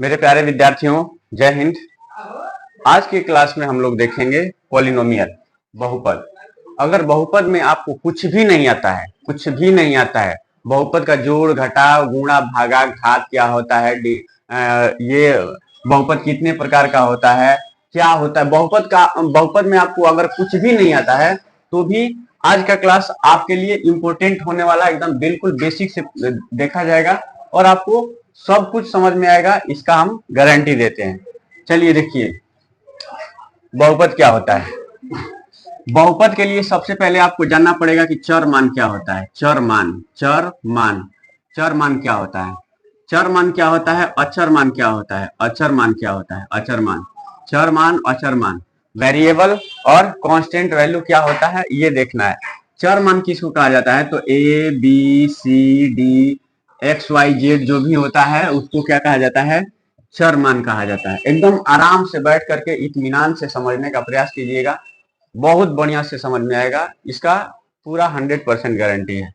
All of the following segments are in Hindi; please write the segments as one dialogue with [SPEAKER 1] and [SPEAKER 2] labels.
[SPEAKER 1] मेरे प्यारे विद्यार्थियों, जय हिंद। आज की क्लास में हम लोग देखेंगे पॉलिनोमियल, बहुपद। अगर बहुपद में आपको कुछ भी नहीं आता है, कुछ भी नहीं आता है, बहुपद का जोड़ घटाव गुणा भागा घात क्या होता है, ये बहुपद कितने प्रकार का होता है, क्या होता है बहुपद में आपको अगर कुछ भी नहीं आता है तो भी आज का क्लास आपके लिए इंपॉर्टेंट होने वाला, एकदम बिल्कुल बेसिक से देखा जाएगा और आपको सब कुछ समझ में आएगा, इसका हम गारंटी देते हैं। चलिए देखिए बहुपद क्या होता है। बहुपद के लिए सबसे पहले आपको जानना पड़ेगा कि चर मान क्या होता है। चर मान क्या होता है। चर मान क्या होता है, अचर मान क्या होता है, अचर मान क्या होता है, अचर मान, चर मान, अचर मान, वेरिएबल और कांस्टेंट वैल्यू क्या होता है ये देखना है। चर मान किसको कहा जाता है, तो A B C D X Y Z जो भी होता है उसको क्या कहा जाता है, चर मान कहा जाता है। एकदम आराम से बैठ करके इत्मीनान से समझने का प्रयास कीजिएगा, बहुत बढ़िया से समझ में आएगा, इसका पूरा 100% गारंटी है।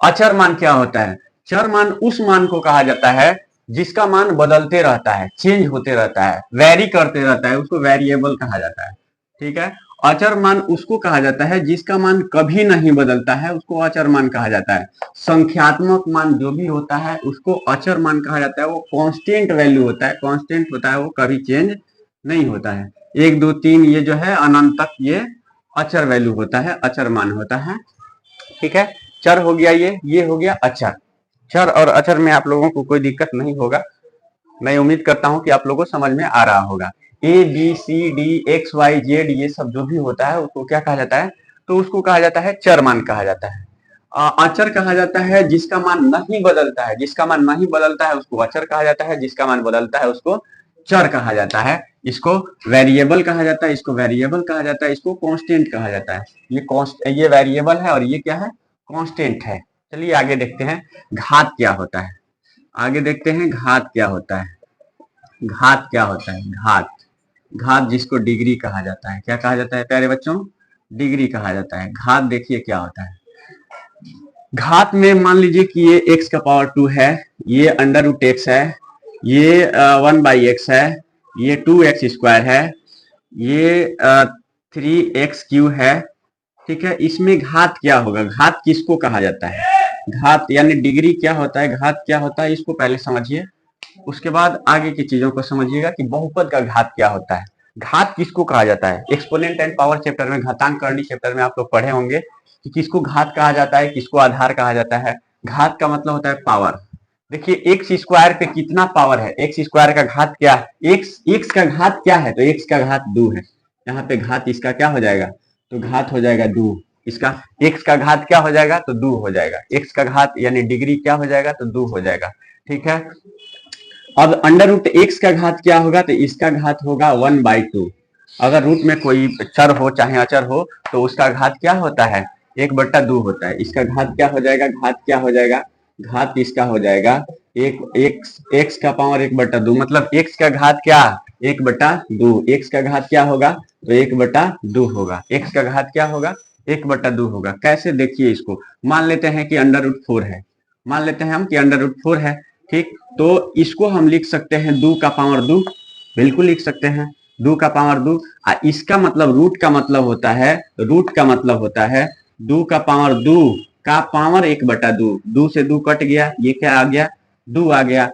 [SPEAKER 1] अचर मान क्या होता है, चर मान उस मान को कहा जाता है जिसका मान बदलते रहता है, चेंज होते रहता है, वेरी करते रहता है, उसको वेरिएबल कहा जाता है। ठीक है। अचर मान उसको कहा जाता है जिसका मान कभी नहीं बदलता है, उसको अचर मान कहा जाता है। संख्यात्मक मान जो भी होता है उसको अचर मान कहा जाता है। वो कांस्टेंट वैल्यू होता है, कांस्टेंट होता है, वो कभी चेंज नहीं होता है। 1 2 3 ये जो है अनंत तक ये अचर वैल्यू होता है, अचर मान होता है। ठीक है। चर हो गया, ये हो गया अचर। चर और अचर में आप लोगों को कोई दिक्कत नहीं होगा, मैं उम्मीद करता हूं कि आप लोगों को समझ में आ रहा होगा। A B C D X Y Z ये सब जो भी होता है उसको क्या कहा जाता है, तो उसको कहा जाता है चर मान कहा जाता है। अचर कहा जाता है जिसका मान नहीं बदलता है, जिसका मान नहीं बदलता है उसको अचर कहा जाता है, जिसका मान बदलता है उसको चर कहा जाता है। इसको वेरिएबल कहा जाता है, इसको वेरिएबल कहा जाता है, इसको कांस्टेंट कहा जाता है। ये वेरिएबल है और ये क्या है, कांस्टेंट है। चलिए आगे देखते हैं घात क्या होता है। आगे देखते हैं घात क्या होता है। घात क्या होता है, घात, घात जिसको डिग्री कहा जाता है, क्या कहा जाता है प्यारे बच्चों, डिग्री कहा जाता है। घात देखिए क्या होता है। घात में मान लीजिए कि ये x का पावर 2 है, ये अंडर रूट एक्स है, ये 1/x है, ये 2x² है, ये 3x³ है। ठीक है। इसमें घात क्या होगा, घात किसको कहा जाता है, घात यानी डिग्री क्या होता है, घात क्या होता है, इसको पहले समझिए, उसके बाद आगे की चीजों को समझिएगा कि बहुपद का घात क्या होता है। घात किसको कहा जाता है, एक्सपोनेंट एंड पावर चैप्टर में, घातांक करणी चैप्टर में आप लोग पढ़े होंगे कि किसको घात कहा जाता है, किसको आधार कहा जाता है। घात का मतलब होता है पावर। देखिए एक्स स्क्वायर पे कितना पावर है, एक्स स्क्वायर का घात क्या है, एक्स का घात क्या है, तो एक्स का घात 2 है। यहाँ पे घात इसका क्या हो जाएगा, तो घात हो जाएगा 2। इसका एक्स का घात क्या हो जाएगा, तो 2 हो जाएगा। एक्स का घात यानी डिग्री क्या हो जाएगा, तो 2 हो जाएगा। ठीक है। अब अंडर रूट एक्स का घात क्या होगा, तो इसका घात होगा 1/2। अगर रूट में कोई चर हो चाहे अचर हो तो उसका घात क्या होता है, 1/2 होता है। इसका घात क्या हो जाएगा, घात क्या हो जाएगा, घात इसका हो जाएगा एक्स का पावर 1/2, मतलब एक्स का घात क्या, 1/2। एक्स का घात क्या होगा, तो 1/2 होगा। एक्स का घात क्या होगा, 1/2 होगा। कैसे, देखिए इसको मान लेते हैं कि अंडर रूट 4 है, मान लेते हैं हम कि अंडर रूट 4 है। ठीक, तो इसको हम लिख सकते हैं 2 का पावर 2, बिल्कुल लिख सकते हैं 2 का पावर 2। इसका मतलब रूट का मतलब होता है, रूट का मतलब होता है 2 का पावर 2 का पावर 1/2। 2 से 2 कट गया, ये क्या आ गया, 2 आ गया।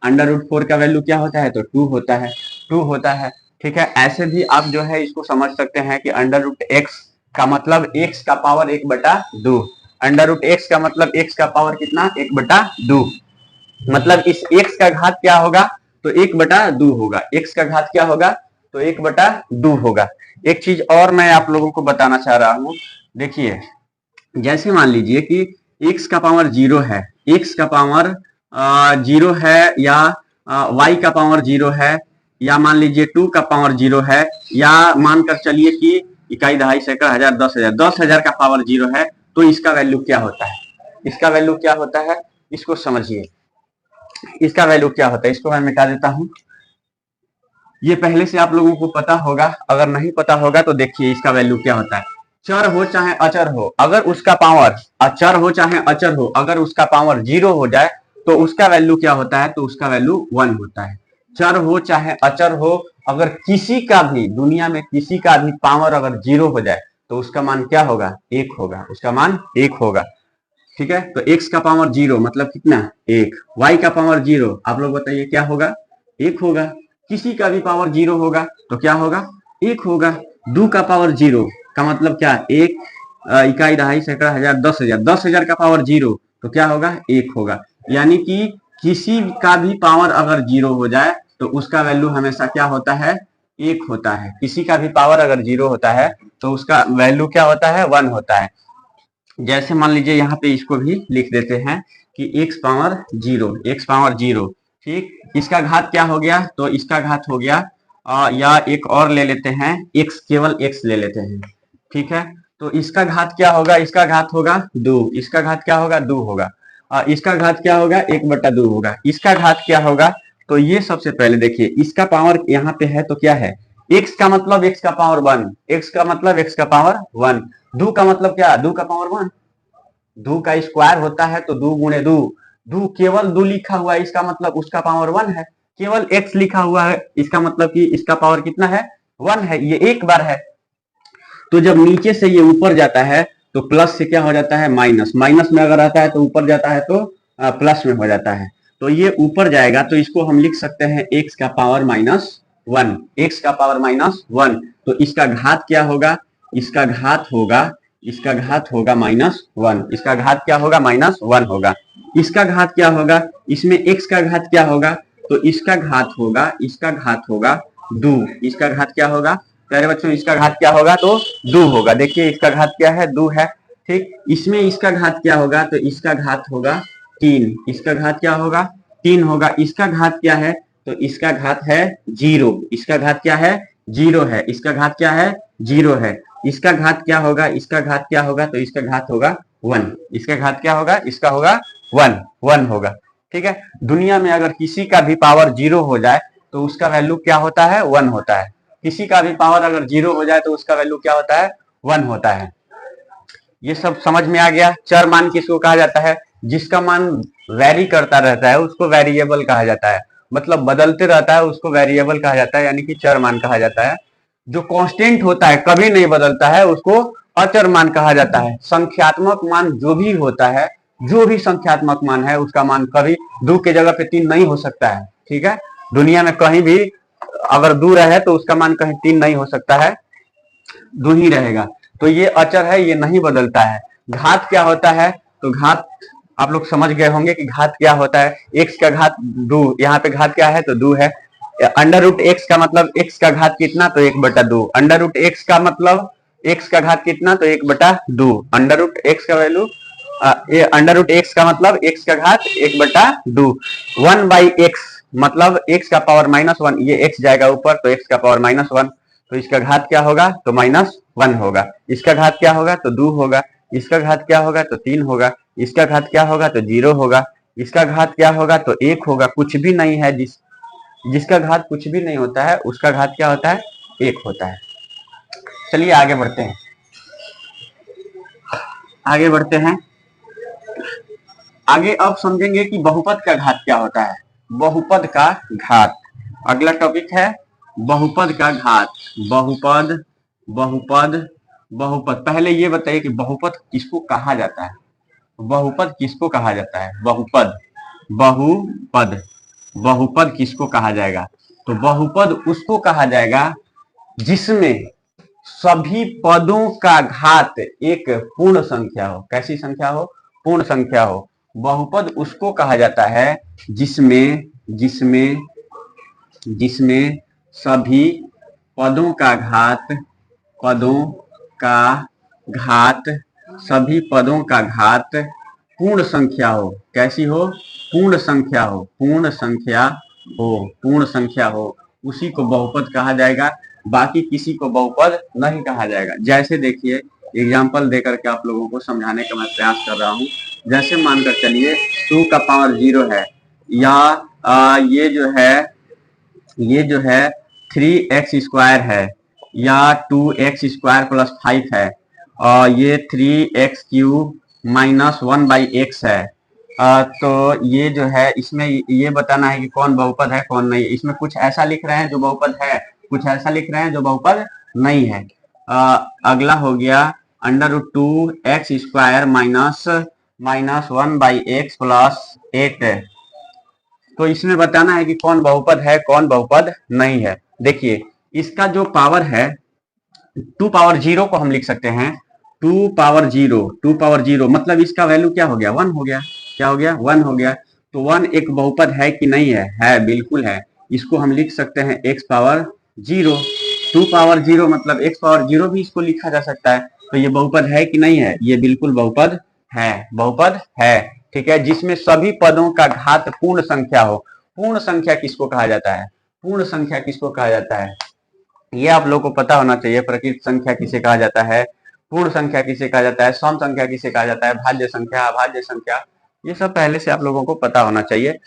[SPEAKER 1] अंडर रूट 4 का वैल्यू क्या होता है, तो 2 होता है, 2 होता है। ठीक है। ऐसे भी आप जो है इसको समझ सकते हैं कि अंडर रूट एक्स का मतलब एक्स का पावर 1/2। अंडर रूट एक्स का मतलब एक्स का पावर कितना, 1/2। मतलब इस x का घात क्या होगा, तो 1/2 होगा। x का घात क्या होगा, तो 1/2 होगा। एक चीज और मैं आप लोगों को बताना चाह रहा हूं, देखिए जैसे मान लीजिए कि x का पावर 0 है, x का पावर 0 है, या y का पावर 0 है, या मान लीजिए 2 का पावर 0 है, या मानकर चलिए कि इकाई दहाई सैकड़ा हजार 10,000 का पावर 0 है, तो इसका वैल्यू क्या होता है, इसका वैल्यू क्या होता है, इसको समझिए। इसका वैल्यू क्या होता है, इसको मैं मिटा देता हूं। ये पहले से आप लोगों को पता होगा, अगर नहीं पता होगा तो देखिए इसका वैल्यू क्या होता है। चर हो चाहे अचर हो, अगर उसका पावर, अचर हो चाहे अचर हो, अगर उसका पावर 0 हो जाए तो उसका वैल्यू क्या होता है, तो उसका वैल्यू 1 होता है। चर हो चाहे अचर हो, अगर किसी का भी दुनिया में किसी का भी पावर अगर 0 हो जाए तो उसका मान क्या होगा, 1 होगा, उसका मान 1 होगा। ठीक है, तो x का पावर 0 मतलब कितना, 1। y का पावर 0, आप लोग बताइए क्या होगा, 1 होगा। किसी का भी पावर 0 होगा तो क्या होगा, 1 होगा। 2 का पावर 0 का मतलब क्या, 1 इकाई दहाई सैकड़ा हजार 10,000, 10,000 का पावर 0 तो क्या होगा, 1 होगा। यानी कि किसी का भी पावर अगर 0 हो जाए तो उसका वैल्यू हमेशा क्या होता है, 1 होता है। किसी का भी पावर अगर 0 होता है तो उसका वैल्यू क्या होता है, 1 होता है। जैसे मान लीजिए यहाँ पे इसको भी लिख देते हैं कि x पावर 0, x पावर 0, ठीक। इसका घात क्या हो गया, तो इसका घात हो गया या एक और ले लेते हैं, x केवल x ले लेते हैं, ठीक है। तो इसका घात क्या होगा, इसका घात होगा 2, इसका घात क्या होगा, 2 होगा। इसका घात क्या होगा, 1/2 होगा। इसका घात क्या होगा, तो ये सबसे पहले देखिए इसका पावर यहाँ पे है तो क्या है, x का मतलब x का पावर 1, x का मतलब x का पावर 1। 2 का मतलब क्या, 2 का पावर 1। 2 का स्क्वायर होता है तो 2 गुणे 2, 2 केवल 2 लिखा हुआ है इसका मतलब उसका पावर 1 है। केवल x लिखा हुआ है इसका मतलब कि इसका पावर कितना है, 1 है। ये एक बार है, तो जब नीचे से ये ऊपर जाता है तो प्लस से क्या हो जाता है, माइनस। माइनस में अगर आता है तो ऊपर जाता है तो प्लस में हो जाता है। तो ये ऊपर जाएगा तो इसको हम लिख सकते हैं x का पावर -1, x का पावर -1। तो इसका घात क्या होगा, इसका घात होगा, इसका घात होगा -1, इसका घात क्या होगा, -1 होगा। इसका घात क्या होगा, इसमें x का घात क्या होगा, तो इसका घात होगा, इसका घात होगा 2, इसका घात क्या होगा प्यारे बच्चों, इसका घात क्या होगा, तो 2 होगा। देखिए इसका घात क्या है, 2 है, ठीक। इसमें इसका घात क्या होगा, तो इसका घात होगा 3, इसका घात क्या होगा, 3 होगा। इसका घात क्या है, तो इसका घात है 0, इसका घात क्या है, 0 है। इसका घात क्या है, 0 है। इसका घात क्या होगा, इसका घात क्या होगा, तो इसका घात होगा 1, इसका घात क्या होगा, इसका होगा 1 होगा, ठीक है। दुनिया में अगर किसी का भी पावर 0 हो जाए तो उसका वैल्यू क्या होता है, 1 होता है। किसी का भी पावर अगर 0 हो जाए तो उसका वैल्यू क्या होता है, 1 होता है। ये सब समझ में आ गया। चर मान किसको कहा जाता है, जिसका मान वेरी करता रहता है उसको वेरिएबल कहा जाता है, मतलब बदलते रहता है उसको वेरिएबल कहा जाता है, यानी कि चर मान कहा जाता है। जो कांस्टेंट होता है, कभी नहीं बदलता है, उसको अचर मान कहा जाता है। संख्यात्मक मान जो भी होता है, जो भी संख्यात्मक मान है उसका मान कभी 2 के जगह पे 3 नहीं हो सकता है, ठीक है। दुनिया में कहीं भी अगर 2 रहे तो उसका मान कहीं 3 नहीं हो सकता है, 2 ही रहेगा। तो ये अचर है, ये नहीं बदलता है। घात क्या होता है, तो घात आप लोग समझ गए होंगे कि घात क्या होता है। x का घात 2, यहाँ पे घात क्या है, तो 2 है। अंडर रूट x का मतलब x का घात कितना, तो 1/2। अंडर रूट x का मतलब x का घात कितना, तो 1/2। अंडर रूट x का वैल्यू अंडर रूट x का मतलब x का घात 1/2। 1/x मतलब x का पावर -1, ये x जाएगा ऊपर तो x का पावर -1, तो इसका घात क्या होगा, तो -1 होगा। इसका घात क्या होगा, तो 2 होगा। इसका घात क्या होगा, तो 3 होगा। इसका घात क्या होगा, तो 0 होगा। इसका घात क्या होगा, तो 1 होगा। कुछ भी नहीं है, जिसका घात कुछ भी नहीं होता है उसका घात क्या होता है, 1 होता है। चलिए आगे बढ़ते हैं, आगे बढ़ते हैं। आगे अब समझेंगे कि बहुपद का घात क्या होता है। बहुपद का घात अगला टॉपिक है, बहुपद का घात। बहुपद बहुपद बहुपद। पहले ये बताइए कि बहुपद किसको कहा जाता है, बहुपद किसको कहा जाता है, बहुपद, बहुपद, बहुपद किसको कहा जाएगा, तो बहुपद उसको कहा जाएगा जिसमें सभी पदों का घात एक पूर्ण संख्या हो। कैसी संख्या हो, पूर्ण संख्या हो। बहुपद उसको कहा जाता है जिसमें जिसमें जिसमें सभी पदों का घात, पदों का घात, सभी पदों का घात पूर्ण संख्या हो। कैसी हो, पूर्ण संख्या हो, पूर्ण संख्या हो, पूर्ण संख्या हो, उसी को बहुपद कहा जाएगा। बाकी किसी को बहुपद नहीं कहा जाएगा। जैसे देखिए एग्जाम्पल देकर के आप लोगों को समझाने का मैं प्रयास कर रहा हूँ। जैसे मानकर चलिए 2 का पावर 0 है, या ये जो है 3x² है, या 2x² + 5 है, और ये 3x³ - 1/x है, तो ये जो है इसमें ये बताना है कि कौन बहुपद है कौन नहीं। इसमें कुछ ऐसा लिख रहे हैं जो बहुपद है, कुछ ऐसा लिख रहे हैं जो बहुपद नहीं है। अगला हो गया √2x² माइनस 1/x प्लस 8। तो इसमें बताना है कि कौन बहुपद है कौन बहुपद नहीं है। देखिए इसका जो पावर है 2 पावर 0 को हम लिख सकते हैं 2 पावर 0 मतलब इसका वैल्यू क्या हो गया 1 हो गया। क्या हो गया 1 हो गया। तो 1 एक बहुपद है कि नहीं है बिल्कुल है। इसको हम लिख सकते हैं x⁻0। 2 पावर 0 मतलब x⁻0 भी इसको लिखा जा सकता है। तो ये बहुपद है कि नहीं है, ये बिल्कुल बहुपद है, बहुपद है। ठीक है, जिसमें सभी पदों का घात पूर्ण संख्या हो। पूर्ण संख्या किसको कहा जाता है, पूर्ण संख्या किसको कहा जाता है, ये आप लोग को पता होना चाहिए। प्रकृत संख्या किसे कहा जाता है, पूर्ण संख्या किसे कहा जाता है, सम संख्या किसे कहा जाता है, भाज्य संख्या, अभाज्य संख्या, ये सब पहले से आप लोगों को पता होना चाहिए।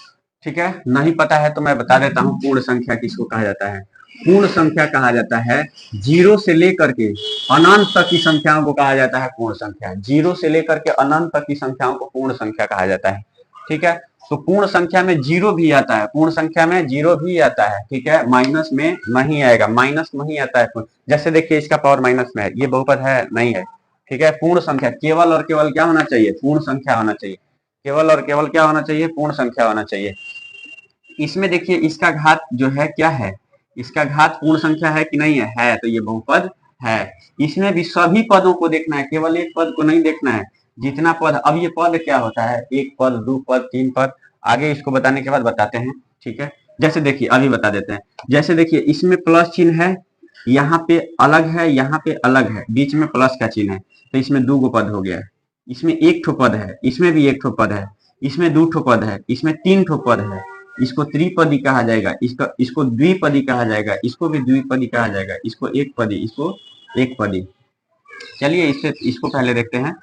[SPEAKER 1] ठीक है, नहीं पता है तो मैं बता देता हूँ पूर्ण संख्या किसको कहा जाता है। पूर्ण संख्या कहा जाता है 0 से लेकर के अनंत तक की संख्याओं को कहा जाता है पूर्ण संख्या। 0 से लेकर के अनंत तक की संख्याओं को पूर्ण संख्या कहा जाता है। ठीक है, तो पूर्ण संख्या में 0 भी आता है, पूर्ण संख्या में 0 भी आता है। ठीक है, माइनस में नहीं आएगा, माइनस नहीं आता है। जैसे देखिए इसका पावर माइनस में है, ये बहुपद है नहीं है। ठीक है, पूर्ण संख्या केवल और केवल क्या होना चाहिए, पूर्ण संख्या होना चाहिए। केवल और केवल क्या होना चाहिए, पूर्ण संख्या होना चाहिए। इसमें देखिए इसका घात जो है क्या है, इसका घात पूर्ण संख्या है कि नहीं है, तो ये बहुपद है। इसमें भी सभी पदों को देखना है, केवल एक पद को नहीं देखना है। जितना पद, अब ये पद क्या होता है, एक पद, 2 पद, 3 पद, आगे इसको बताने के बाद बताते हैं। ठीक है, जैसे देखिए अभी बता देते हैं। जैसे देखिए इसमें प्लस चिन्ह है, यहाँ पे अलग है, यहाँ पे अलग है, बीच में प्लस का चिन्ह है, तो इसमें 2 पद हो गया। इसमें 1 पद है, इसमें भी 1 पद है, इसमें 2 पद है, इसमें 3 पद है। इसको त्रिपदी कहा जाएगा, इसको द्विपदी कहा जाएगा, इसको भी द्विपदी कहा जाएगा, इसको एक पदी, इसको एक पदी। चलिए इसको पहले देखते हैं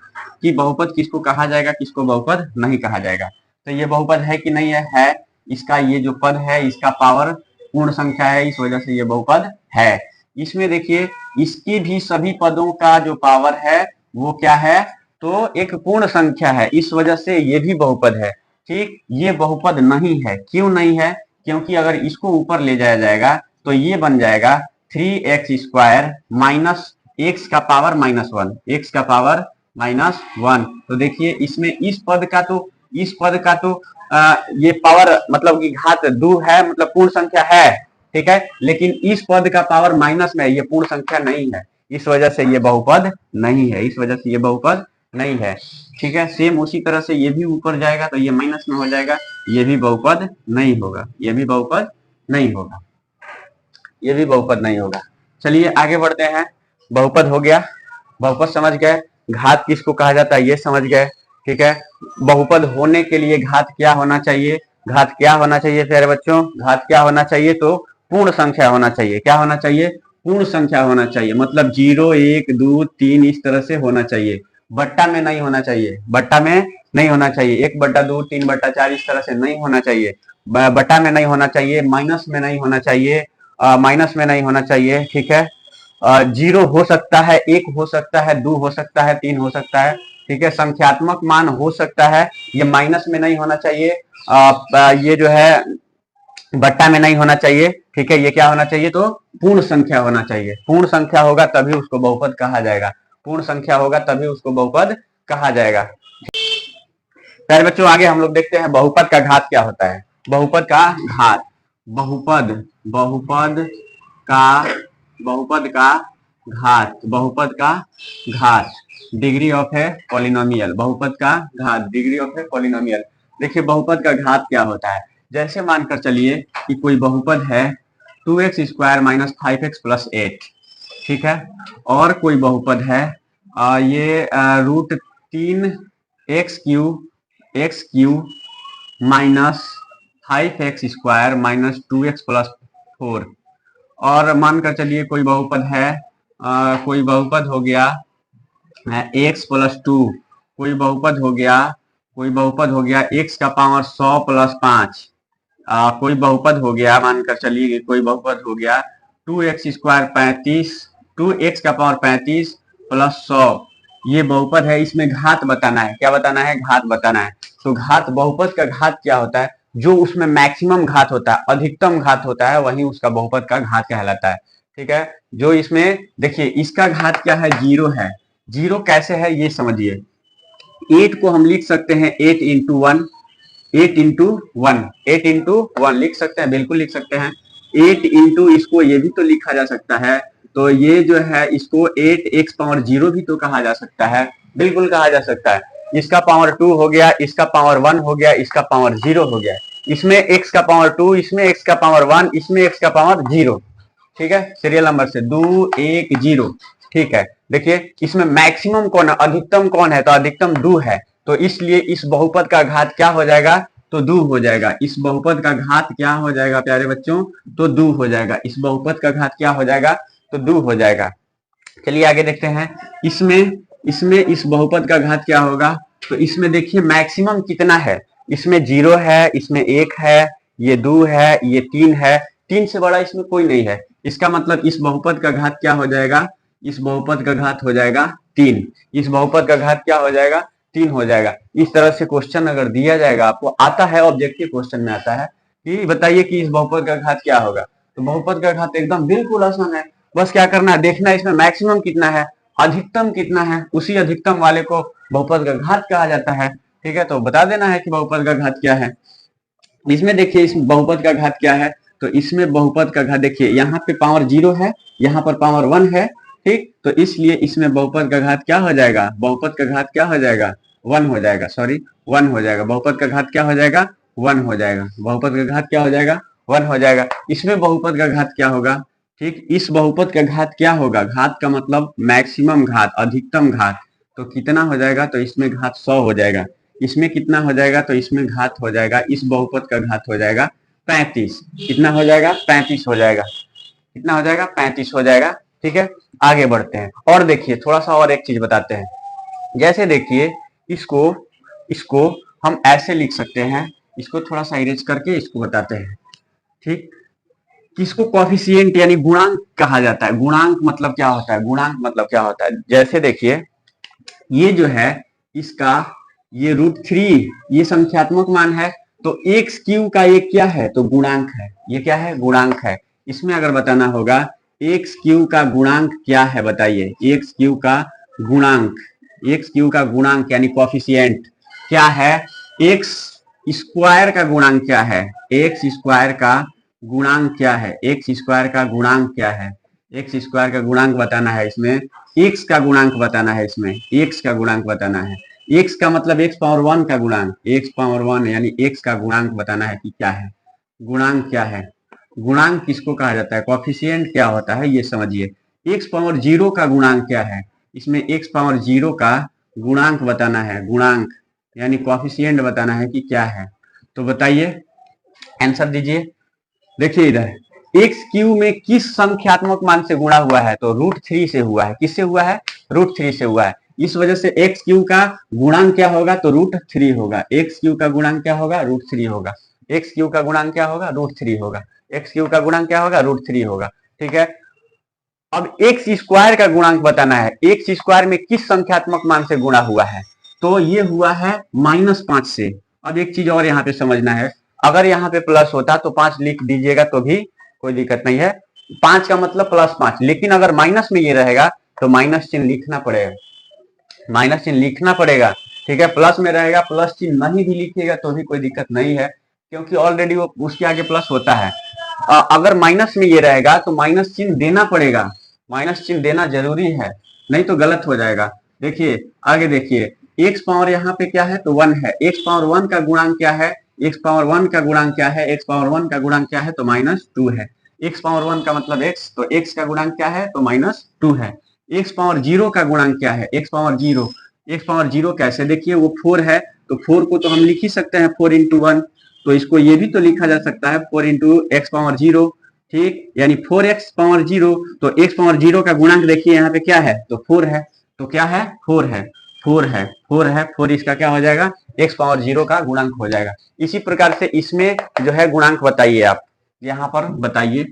[SPEAKER 1] कि बहुपद किसको कहा जाएगा, किसको बहुपद नहीं कहा जाएगा। तो ये बहुपद है कि नहीं है, इसका ये जो पद है इसका पावर पूर्ण संख्या है, इस वजह से ये बहुपद है। इसमें देखिए इसके भी सभी पदों का जो पावर है वो क्या है, तो एक पूर्ण संख्या है, इस वजह से ये भी बहुपद है। ठीक, ये बहुपद नहीं है, क्यों नहीं है, क्योंकि अगर इसको ऊपर ले जाया जाएगा तो ये बन जाएगा 3x² माइनस x का पावर -1, x का पावर -1। तो देखिए इसमें इस पद का तो ये पावर मतलब कि घात 2 है, मतलब पूर्ण संख्या है। ठीक है, लेकिन इस पद का पावर माइनस में है, ये पूर्ण संख्या नहीं है, इस वजह से ये बहुपद नहीं है, इस वजह से ये बहुपद नहीं है। ठीक है, सेम उसी तरह से ये भी ऊपर जाएगा तो ये माइनस में हो जाएगा, ये भी बहुपद नहीं होगा, ये भी बहुपद नहीं होगा, ये भी बहुपद नहीं होगा। चलिए आगे बढ़ते हैं। बहुपद हो गया, बहुपद समझ गए, घात किसको कहा जाता है ये समझ गए। ठीक है, बहुपद होने के लिए घात क्या होना चाहिए, घात क्या होना चाहिए प्यारे बच्चों, घात क्या होना चाहिए, तो पूर्ण संख्या होना चाहिए। क्या होना चाहिए, पूर्ण संख्या होना चाहिए, मतलब 0, 1, 2, 3 इस तरह से होना चाहिए, बट्टा में नहीं होना चाहिए, बट्टा में नहीं होना चाहिए, 1/2, 3/4 इस तरह से नहीं होना चाहिए, बट्टा में नहीं होना चाहिए, माइनस में नहीं होना चाहिए, माइनस में नहीं होना चाहिए। ठीक है, 0 हो सकता है, 1 हो सकता है, 2 हो सकता है, 3 हो सकता है। ठीक है, संख्यात्मक मान हो सकता है, ये माइनस में नहीं होना चाहिए, ये जो है बट्टा में नहीं होना चाहिए। ठीक है, ये क्या होना चाहिए, तो पूर्ण संख्या होना चाहिए। पूर्ण संख्या होगा तभी उसको बहुपद कहा जाएगा, पूर्ण संख्या होगा तभी उसको बहुपद कहा जाएगा। प्यारे बच्चों आगे हम लोग देखते हैं बहुपद का घात क्या होता है। बहुपद का घात, बहुपद बहुपद का बहुपद का घात, बहुपद का घात, डिग्री ऑफ ए पॉलिनोमियल, बहुपद का घात, डिग्री ऑफ ए पॉलिनोमियल। देखिए बहुपद का घात क्या होता है, जैसे मानकर चलिए कि कोई बहुपद है 2x² माइनस 5x प्लस 8। ठीक है, और कोई बहुपद है ये √3x³ minus 5x² minus 2x plus 4। और मानकर चलिए कोई बहुपद है कोई बहुपद हो गया x+2, कोई बहुपद हो गया x का पावर 100 प्लस 5, कोई बहुपद हो गया, मानकर चलिए कोई बहुपद हो गया 2x² 35, 2x का पावर 35 प्लस 100, ये बहुपद है, इसमें घात बताना है। क्या बताना है? घात बताना है। तो घात, बहुपद का घात क्या होता है? जो उसमें मैक्सिमम घात होता है, अधिकतम घात होता है, वही उसका बहुपद का घात कहलाता है। ठीक है। जो इसमें देखिए, इसका घात क्या है? 0 है। 0 कैसे है ये समझिए। 8 को हम लिख सकते हैं 8 इंटू 1, 8 इंटू 1, 8 इंटू 1 लिख सकते हैं, बिल्कुल लिख सकते हैं। 8 इंटू इसको ये भी तो लिखा जा सकता है। तो ये जो है इसको 8 x पावर 0 भी तो कहा जा सकता है, बिल्कुल कहा जा सकता है। इसका पावर 2 हो गया, इसका पावर 1 हो गया, इसका पावर 0 हो गया। इसमें x का पावर 2, इसमें x का पावर 1, इसमें x का पावर 0। ठीक है, सीरियल नंबर से 2 1 0। ठीक है। देखिए इसमें मैक्सिमम कौन है, अधिकतम कौन है? तो अधिकतम 2 है। तो इसलिए इस बहुपद का घात क्या हो जाएगा? तो 2 हो जाएगा। इस बहुपद का घात क्या हो जाएगा प्यारे बच्चों? तो 2 हो जाएगा। इस बहुपद का घात क्या हो जाएगा? तो 2 हो जाएगा। चलिए आगे देखते हैं। इसमें इसमें इस बहुपद का घात क्या होगा? तो इसमें देखिए मैक्सिमम कितना है? इसमें 0 है, इसमें 1 है, ये 2 है, ये 3 है। 3 से बड़ा इसमें कोई नहीं है। इसका मतलब इस बहुपद का घात क्या हो जाएगा? इस बहुपद का घात हो जाएगा 3। इस बहुपद का घात क्या हो जाएगा? 3 हो जाएगा। इस तरह से क्वेश्चन अगर दिया जाएगा, आपको आता है, ऑब्जेक्टिव क्वेश्चन में आता है कि बताइए कि इस बहुपद का घात क्या होगा। तो बहुपद का घात एकदम बिल्कुल आसान है। बस क्या करना है, देखना है इसमें मैक्सिमम कितना है, अधिकतम कितना है। उसी अधिकतम वाले को बहुपद का घात कहा जाता है। ठीक है, तो बता देना है कि बहुपद का घात क्या है। इसमें देखिए इस बहुपद का घात क्या है? तो इसमें बहुपद का घात देखिए, यहाँ पे पावर 0 है, यहाँ पर पावर 1 है। ठीक, तो इसलिए इसमें बहुपद का घात क्या हो जाएगा? बहुपद का घात क्या हो जाएगा? 1 हो जाएगा, सॉरी 1 हो जाएगा। बहुपद का घात क्या हो जाएगा? 1 हो जाएगा। बहुपद का घात क्या हो जाएगा? 1 हो जाएगा। इसमें बहुपद का घात क्या होगा? ठीक, इस बहुपद का घात क्या होगा? घात का मतलब मैक्सिमम घात, अधिकतम घात। तो कितना हो जाएगा? तो इसमें घात 100 हो जाएगा। इसमें कितना हो जाएगा? तो इसमें घात हो जाएगा, इस बहुपद का घात हो जाएगा 35। कितना हो जाएगा? 35 हो जाएगा। कितना हो जाएगा? 35 हो जाएगा। ठीक है, आगे बढ़ते हैं और देखिए थोड़ा सा और एक चीज बताते हैं। जैसे देखिए इसको इसको हम ऐसे लिख सकते हैं, इसको थोड़ा सा इरेज करके इसको बताते हैं। ठीक, किसको कॉफिशिएंट यानी गुणांक कहा जाता है। गुणांक मतलब क्या होता है? गुणांक मतलब क्या होता है? जैसे देखिए ये जो है इसका ये √3 ये संख्यात्मक मान है। तो एक्स क्यू का ये क्या है? तो गुणांक है। ये क्या है? गुणांक है। इसमें अगर बताना होगा एक्स क्यू का गुणांक क्या है, बताइए। एक्स क्यू का गुणांक, एक्स क्यू का गुणांक यानी कॉफिशिएंट क्या है? एक्स स्क्वायर का गुणांक क्या है? एक्स स्क्वायर का गुणांक क्या है? एक्स स्क्वायर का गुणांक क्या है? एक्स स्क्वायर का गुणांक बताना है। इसमें एक्स का गुणांक बताना है। इसमें एक्स का गुणांक बताना है। एक्स का मतलब एक्स पावर 1 का गुणांक, एक्स पावर 1 यानी एक्स का गुणांक बताना है कि क्या है। गुणांक क्या है? गुणांक किसको कहा जाता है? कॉफिशिएंट क्या होता है ये समझिए। एक्स पावर 0 का गुणांक क्या है? इसमें एक्स पावर 0 का गुणांक बताना है। गुणांक यानी कॉफिशिएंट बताना है कि क्या है। तो बताइए, आंसर दीजिए। देखिए इधर एक्स क्यू में किस संख्यात्मक मान से गुणा हुआ है? तो √3 से हुआ है। किससे हुआ है? √3 से हुआ है। इस वजह से एक्स क्यू का गुणांक क्या होगा? तो √3 होगा। एक्स क्यू का गुणांक क्या होगा? √3 होगा। एक्स क्यू का गुणांक क्या होगा? √3 होगा। एक्स क्यू का गुणांक क्या होगा? √3 होगा। ठीक है, अब एक्स स्क्वायर का गुणांक बताना है। एक्स स्क्वायर में किस संख्यात्मक मान से गुणा हुआ है? तो ये हुआ है -5 से। अब एक चीज और यहाँ पे समझना है, अगर यहाँ पे प्लस होता तो 5 लिख दीजिएगा तो भी कोई दिक्कत नहीं है। 5 का मतलब +5, लेकिन अगर माइनस में ये रहेगा तो माइनस चिन्ह लिखना पड़ेगा। माइनस चिन्ह लिखना पड़ेगा। ठीक है, प्लस में रहेगा, प्लस चिन्ह नहीं भी लिखिएगा तो भी कोई दिक्कत नहीं है, क्योंकि ऑलरेडी वो उसके आगे प्लस होता है। अगर माइनस में ये रहेगा तो माइनस चिन्ह देना पड़ेगा। माइनस चिन्ह देना जरूरी है, नहीं तो गलत हो जाएगा। देखिए आगे देखिए, एक्स पावर यहाँ पे क्या है? तो 1 है। एक्स पावर 1 का गुणांक क्या है? एक्स पावर 1 का गुणांक क्या है? एक्स पावर 1 का गुणांक क्या है? तो -2 है। एक्स पावर 1 का मतलब एक्स, तो एक्स का गुणांक क्या है? तो -2 है। एक्स पावर 0 का गुणांक क्या है? X power 0। एक्स पावर 0 कैसे? देखिए वो 4 है, तो 4 को तो हम लिख ही सकते हैं 4 × 1। तो इसको ये भी तो लिखा जा सकता है 4 × x पावर 0। ठीक, यानी 4x पावर 0। तो x पावर 0 का गुणांक देखिए यहाँ पे क्या है? तो 4 है। तो क्या है? 4 है। 4 है, 4 है, 4 इसका क्या हो जाएगा? x पावर 0 का गुणांक हो जाएगा। इसी प्रकार से इसमें जो है गुणांक बताइए आप, यहाँ पर बताइए।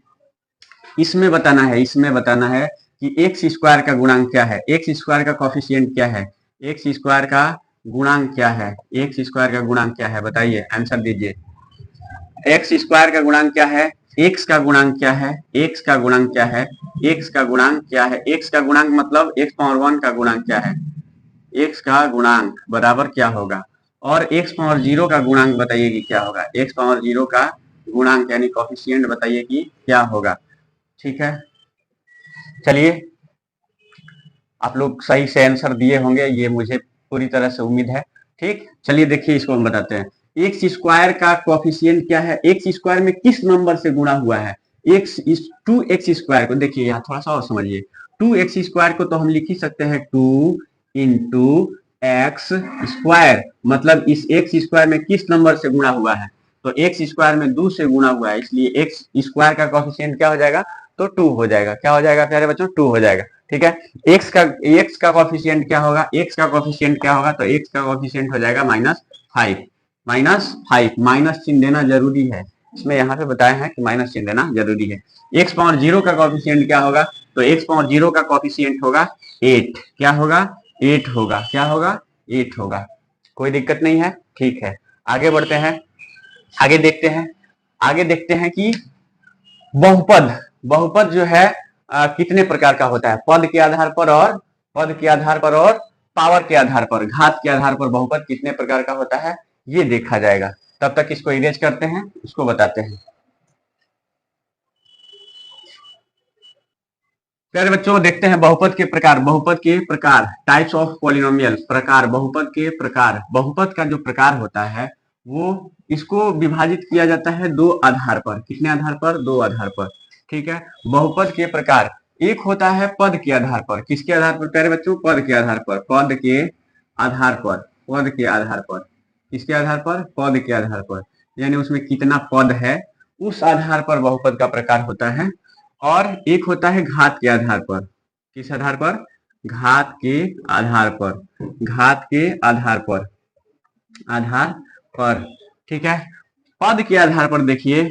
[SPEAKER 1] इसमें बताना है, इसमें बताना है कि एक्स स्क्वायर का गुणांक क्या है, एक्स स्क्वायर का कोफिशिएंट क्या है, एक्स स्क्वायर का गुणांक क्या है, एक्स स्क्वायर का गुणांक क्या है, बताइए, आंसर दीजिए। एक्स स्क्वायर का गुणांक क्या है, एक्स का गुणांक क्या है, एक्स का गुणांक क्या है, एक्स का गुणांक क्या है, एक्स का गुणांक मतलब एक्स पावर 1 का गुणांक क्या है, एक्स का गुणांक बराबर क्या होगा, और एक्स पावर 0 का गुणांक बताइए कि क्या होगा, एक्स पावर 0 का गुणांक यानी कोफिशिएंट बताइए कि क्या होगा। ठीक है, चलिए आप लोग सही से आंसर दिए होंगे, ये मुझे पूरी तरह से उम्मीद है। ठीक, चलिए देखिए इसको हम बताते हैं। एक्स स्क्वायर का कोफिशिएंट क्या है, एक्स स्क्वायर में किस नंबर से गुणा हुआ है, एक्स इस 2x स्क्वायर को देखिए, यहाँ थोड़ा सा और समझिए, 2x स्क्वायर को तो हम लिख ही सकते हैं 2 इंटू एक्स स्क्वायर, मतलब इस एक्स स्क्वायर में किस नंबर से गुणा हुआ है, तो एक्स स्क्वायर में 2 से गुणा हुआ है, इसलिए एक्स स्क्वायर का कोफिशिएंट क्या हो जाएगा, तो 2 हो जाएगा। क्या हो जाएगा प्यारे बच्चों, 2 हो जाएगा। ठीक है, एक्स का कोफिशिएंट क्या होगा, एक्स का कोफिशिएंट क्या होगा, तो एक्स का कोफिशिएंट हो जाएगा -5, -5, माइनस चिन्ह देना जरूरी है, इसमें यहाँ पे बताया है कि माइनस चिन्ह देना जरूरी है। एक्स पावर 0 का कोफिशिएंट क्या होगा, तो एक्स पावर 0 का कोफिशिएंट होगा 8, क्या होगा, 8 होगा, क्या होगा, 8 होगा। कोई दिक्कत नहीं है, ठीक है, आगे बढ़ते हैं, आगे देखते हैं, आगे देखते हैं कि बहुपद, बहुपद जो है कितने प्रकार का होता है, पद के आधार पर और पद के आधार पर और पावर के आधार पर, घात के आधार पर बहुपद कितने प्रकार का होता है ये देखा जाएगा। तब तक इसको इरेज करते हैं, इसको बताते हैं। प्यारे बच्चों देखते हैं बहुपद के प्रकार, बहुपद के प्रकार, टाइप्स ऑफ पॉलिनोमियल, प्रकार, बहुपद के प्रकार। बहुपद का जो प्रकार होता है वो इसको विभाजित किया जाता है दो आधार पर, कितने आधार पर, दो आधार पर। ठीक है, बहुपद के प्रकार, एक होता है पद के आधार पर, किसके आधार पर प्यारे बच्चों, पद के आधार पर, पद के आधार पर, पद के आधार पर, किसके आधार पर, पद के आधार पर, यानी उसमें कितना पद है उस आधार पर बहुपद का प्रकार होता है। और एक होता है घात के आधार पर, किस आधार पर, घात के आधार पर, घात के आधार पर, आधार पर। ठीक है, पद के आधार पर देखिए,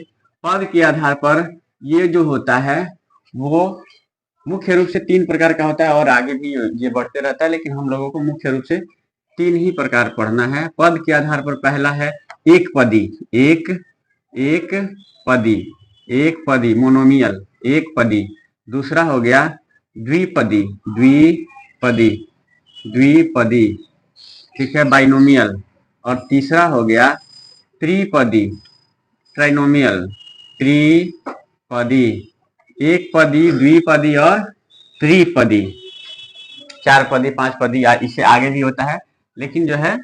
[SPEAKER 1] पद के आधार पर ये जो होता है वो मुख्य रूप से 3 प्रकार का होता है, और आगे भी ये बढ़ते रहता है, लेकिन हम लोगों को मुख्य रूप से 3 ही प्रकार पढ़ना है। पद के आधार पर पहला है एक पदी, एक एक पदी, एक पदी मोनोमियल, एक पदी। दूसरा हो गया द्विपदी, द्विपदी, द्विपदी, ठीक है, बाइनोमियल। और तीसरा हो गया त्रिपदी, ट्राइनोमियल, त्रिपदी, एक पदी, द्विपदी और त्रिपदी, 4 पदी, 5 पदी, इससे आगे भी होता है, लेकिन जो है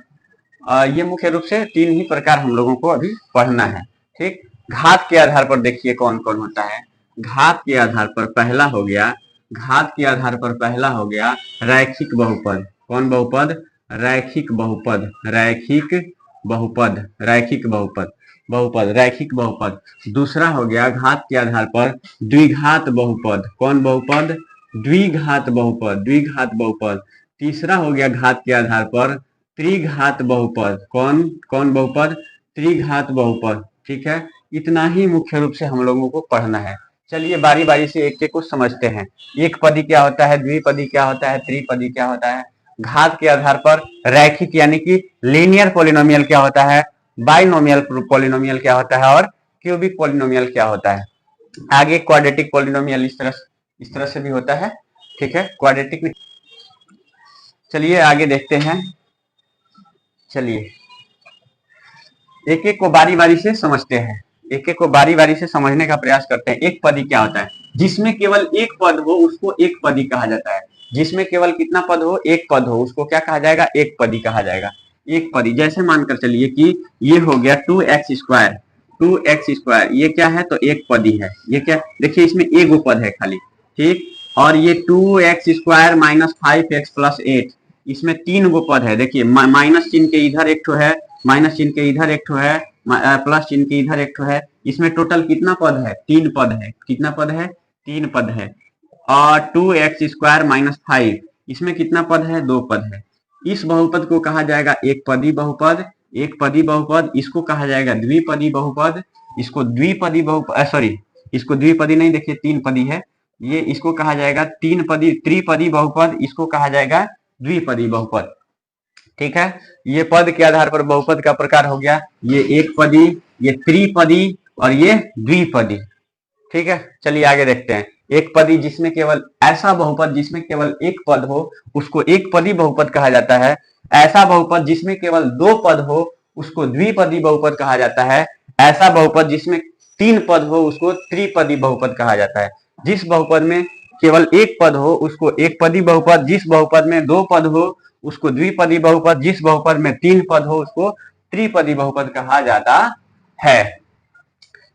[SPEAKER 1] ये मुख्य रूप से 3 ही प्रकार हम लोगों को अभी पढ़ना है। ठीक, घात के आधार पर देखिए कौन कौन होता है। घात के आधार पर पहला हो गया, घात के आधार पर पहला हो गया रैखिक बहुपद, कौन बहुपद, रैखिक बहुपद, रैखिक बहुपद, रैखिक बहुपद, बहुपद, रैखिक बहुपद। दूसरा हो गया घात के आधार पर द्विघात बहुपद, कौन बहुपद, द्विघात बहुपद, द्विघात बहुपद। तीसरा हो गया घात के आधार पर त्रिघात बहुपद, कौन कौन बहुपद, त्रिघात बहुपद। ठीक है, इतना ही मुख्य रूप से हम लोगों को पढ़ना है। चलिए बारी बारी से एक एक को समझते हैं। एक पदी क्या होता है, द्विपदी क्या होता है, त्रिपदी क्या होता है। घात के आधार पर रैखिक यानी कि लीनियर पॉलिनोमियल क्या होता है, बाइनोमियल पॉलिनोमियल क्या होता है, और क्यूबिक पॉलिनोमियल क्या होता है। आगे क्वाड्रेटिक पॉलिनोमियल इस तरह से भी होता है। ठीक है, क्वाड्रेटिक। चलिए आगे देखते हैं, चलिए एक एक को बारी बारी से समझते हैं, एक एक को बारी बारी से समझने का प्रयास करते हैं। एक पदी क्या होता है, जिसमें केवल एक पद हो उसको एक पदी कहा जाता है, जिसमें केवल कितना पद हो, एक पद हो, उसको क्या कहा जाएगा, एक पदी कहा जाएगा। एक पदी जैसे मानकर चलिए कि ये हो गया 2x स्क्वायर, 2x स्क्वायर, ये क्या है, तो एक पदी है। ये क्या, देखिए इसमें एक पद है खाली। ठीक, और ये 2x square minus 5x plus 8, इसमें 3 गो पद है। देखिए माइनस चिन्ह के इधर एक ठो है, माइनस चिन्ह के इधर एक ठो है, प्लस चिन्ह के इधर एक ठो है, इसमें टोटल कितना पद है, 3 पद है। कितना पद है, 3 पद है। और 2x स्क्वायर माइनस 5, इसमें कितना पद है, 2 पद है। इस बहुपद को कहा जाएगा एक पदी बहुपद, एक पदी बहुपद। इसको कहा जाएगा द्विपदी बहुपद, इसको द्विपदी बहुपद, सॉरी इसको द्विपदी नहीं, देखिए 3 पदी है, ये इसको कहा जाएगा तीन पदी त्रिपदी बहुपद, इसको कहा जाएगा द्विपदी बहुपद। ठीक है, ये पद के आधार पर बहुपद का प्रकार हो गया, ये एक पदी, ये त्रिपदी और ये द्विपदी। ठीक है, चलिए आगे देखते हैं। एक पदी जिसमें केवल ऐसा बहुपद जिसमें केवल एक पद हो उसको एक पदी बहुपद कहा जाता है। ऐसा बहुपद जिसमें केवल दो पद हो उसको द्विपदी बहुपद कहा जाता है। ऐसा बहुपद जिसमें तीन पद हो उसको त्रिपदी बहुपद कहा जाता है। जिस बहुपद में केवल एक पद हो उसको एक पदी बहुपद, जिस बहुपद में दो पद हो उसको द्विपदी बहुपद, जिस बहुपद में तीन पद हो उसको त्रिपदी बहुपद कहा जाता है।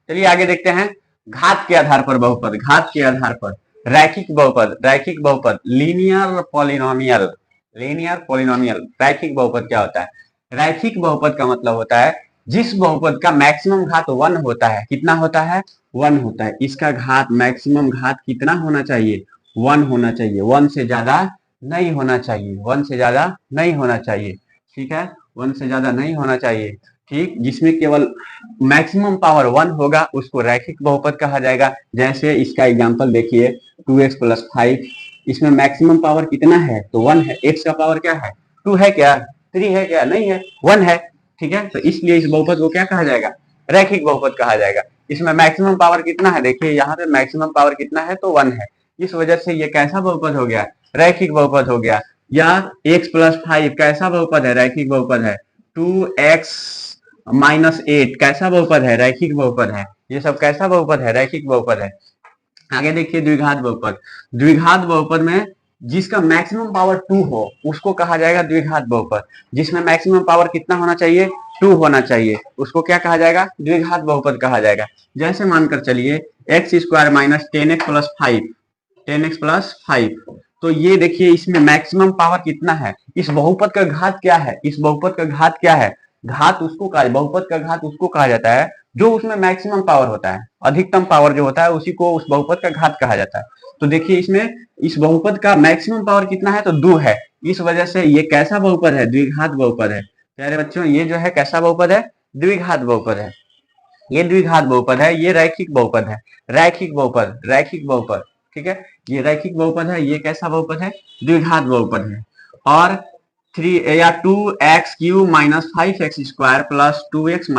[SPEAKER 1] चलिए आगे देखते हैं। घात के आधार पर बहुपद, घात के आधार पर रैखिक बहुपद, रैखिक बहुपद लीनियर पॉलिनोमियल, लीनियर पॉलिनोमियल। रैखिक बहुपद क्या होता है? रैखिक बहुपद का मतलब होता है जिस बहुपद का मैक्सिमम घात 1 होता है। कितना होता है? 1 होता है। इसका घात मैक्सिमम घात कितना होना चाहिए? 1 होना चाहिए, 1 से ज्यादा नहीं होना चाहिए, 1 से ज्यादा नहीं होना चाहिए। ठीक है, 1 से ज्यादा नहीं होना चाहिए। ठीक, जिसमें केवल मैक्सिमम पावर 1 होगा उसको रैखिक बहुपद कहा जाएगा। जैसे इसका एग्जांपल देखिए 2x + 5, इसमें मैक्सिमम पावर कितना है? तो 1 है। x का पावर क्या है? 2 है क्या? 3 है क्या? नहीं है, 1 है। ठीक है, तो इसलिए इस बहुपद को क्या कहा जाएगा? रैखिक बहुपद कहा जाएगा। इसमें मैक्सिमम पावर कितना है? देखिए यहाँ पे मैक्सिमम पावर कितना है? तो 1 है। इस वजह से ये कैसा बहुपद हो गया? रैखिक बहुपद हो गया। या x + 5 कैसा बहुपद है? रैखिक बहुपद है। 2x - 8 कैसा बहुपद है? रैखिक बहुपद है। ये सब कैसा बहुपद है? रैखिक बहुपद है। आगे देखिए द्विघात बहुपद। द्विघात बहुपद में जिसका मैक्सिमम पावर 2 हो उसको कहा जाएगा द्विघात बहुपद। जिसमें मैक्सिमम पावर कितना होना चाहिए? 2 होना चाहिए, उसको क्या कहा जाएगा? द्विघात बहुपद कहा जाएगा। जैसे मानकर चलिए x² - 10x + 5, 10x + 5, तो ये देखिए इसमें मैक्सिमम पावर कितना है? इस बहुपद का घात क्या है? इस बहुपद का घात क्या है? घात उसको कहा, बहुपद का घात उसको कहा जाता है जो उसमें मैक्सिमम पावर होता है। अधिकतम पावर जो होता है उसी को उस बहुपद का घात कहा जाता है। तो देखिए इसमें इस बहुपद का मैक्सिमम पावर कितना है? तो 2 है। इस वजह से ये कैसा बहुपद है? द्विघात बहुपद है। प्यारे बच्चों, ये जो है कैसा बहुपद है? द्विघात बहुपद है। ये द्विघात बहुपद है, ये रैखिक बहुपद है। रैखिक बहुपद, रैखिक बहुपद। ठीक है, ये रैखिक बहुपद है, ये कैसा बहुपद है? द्विघात बहुपद है। और 2x³ - 5x² + 2x -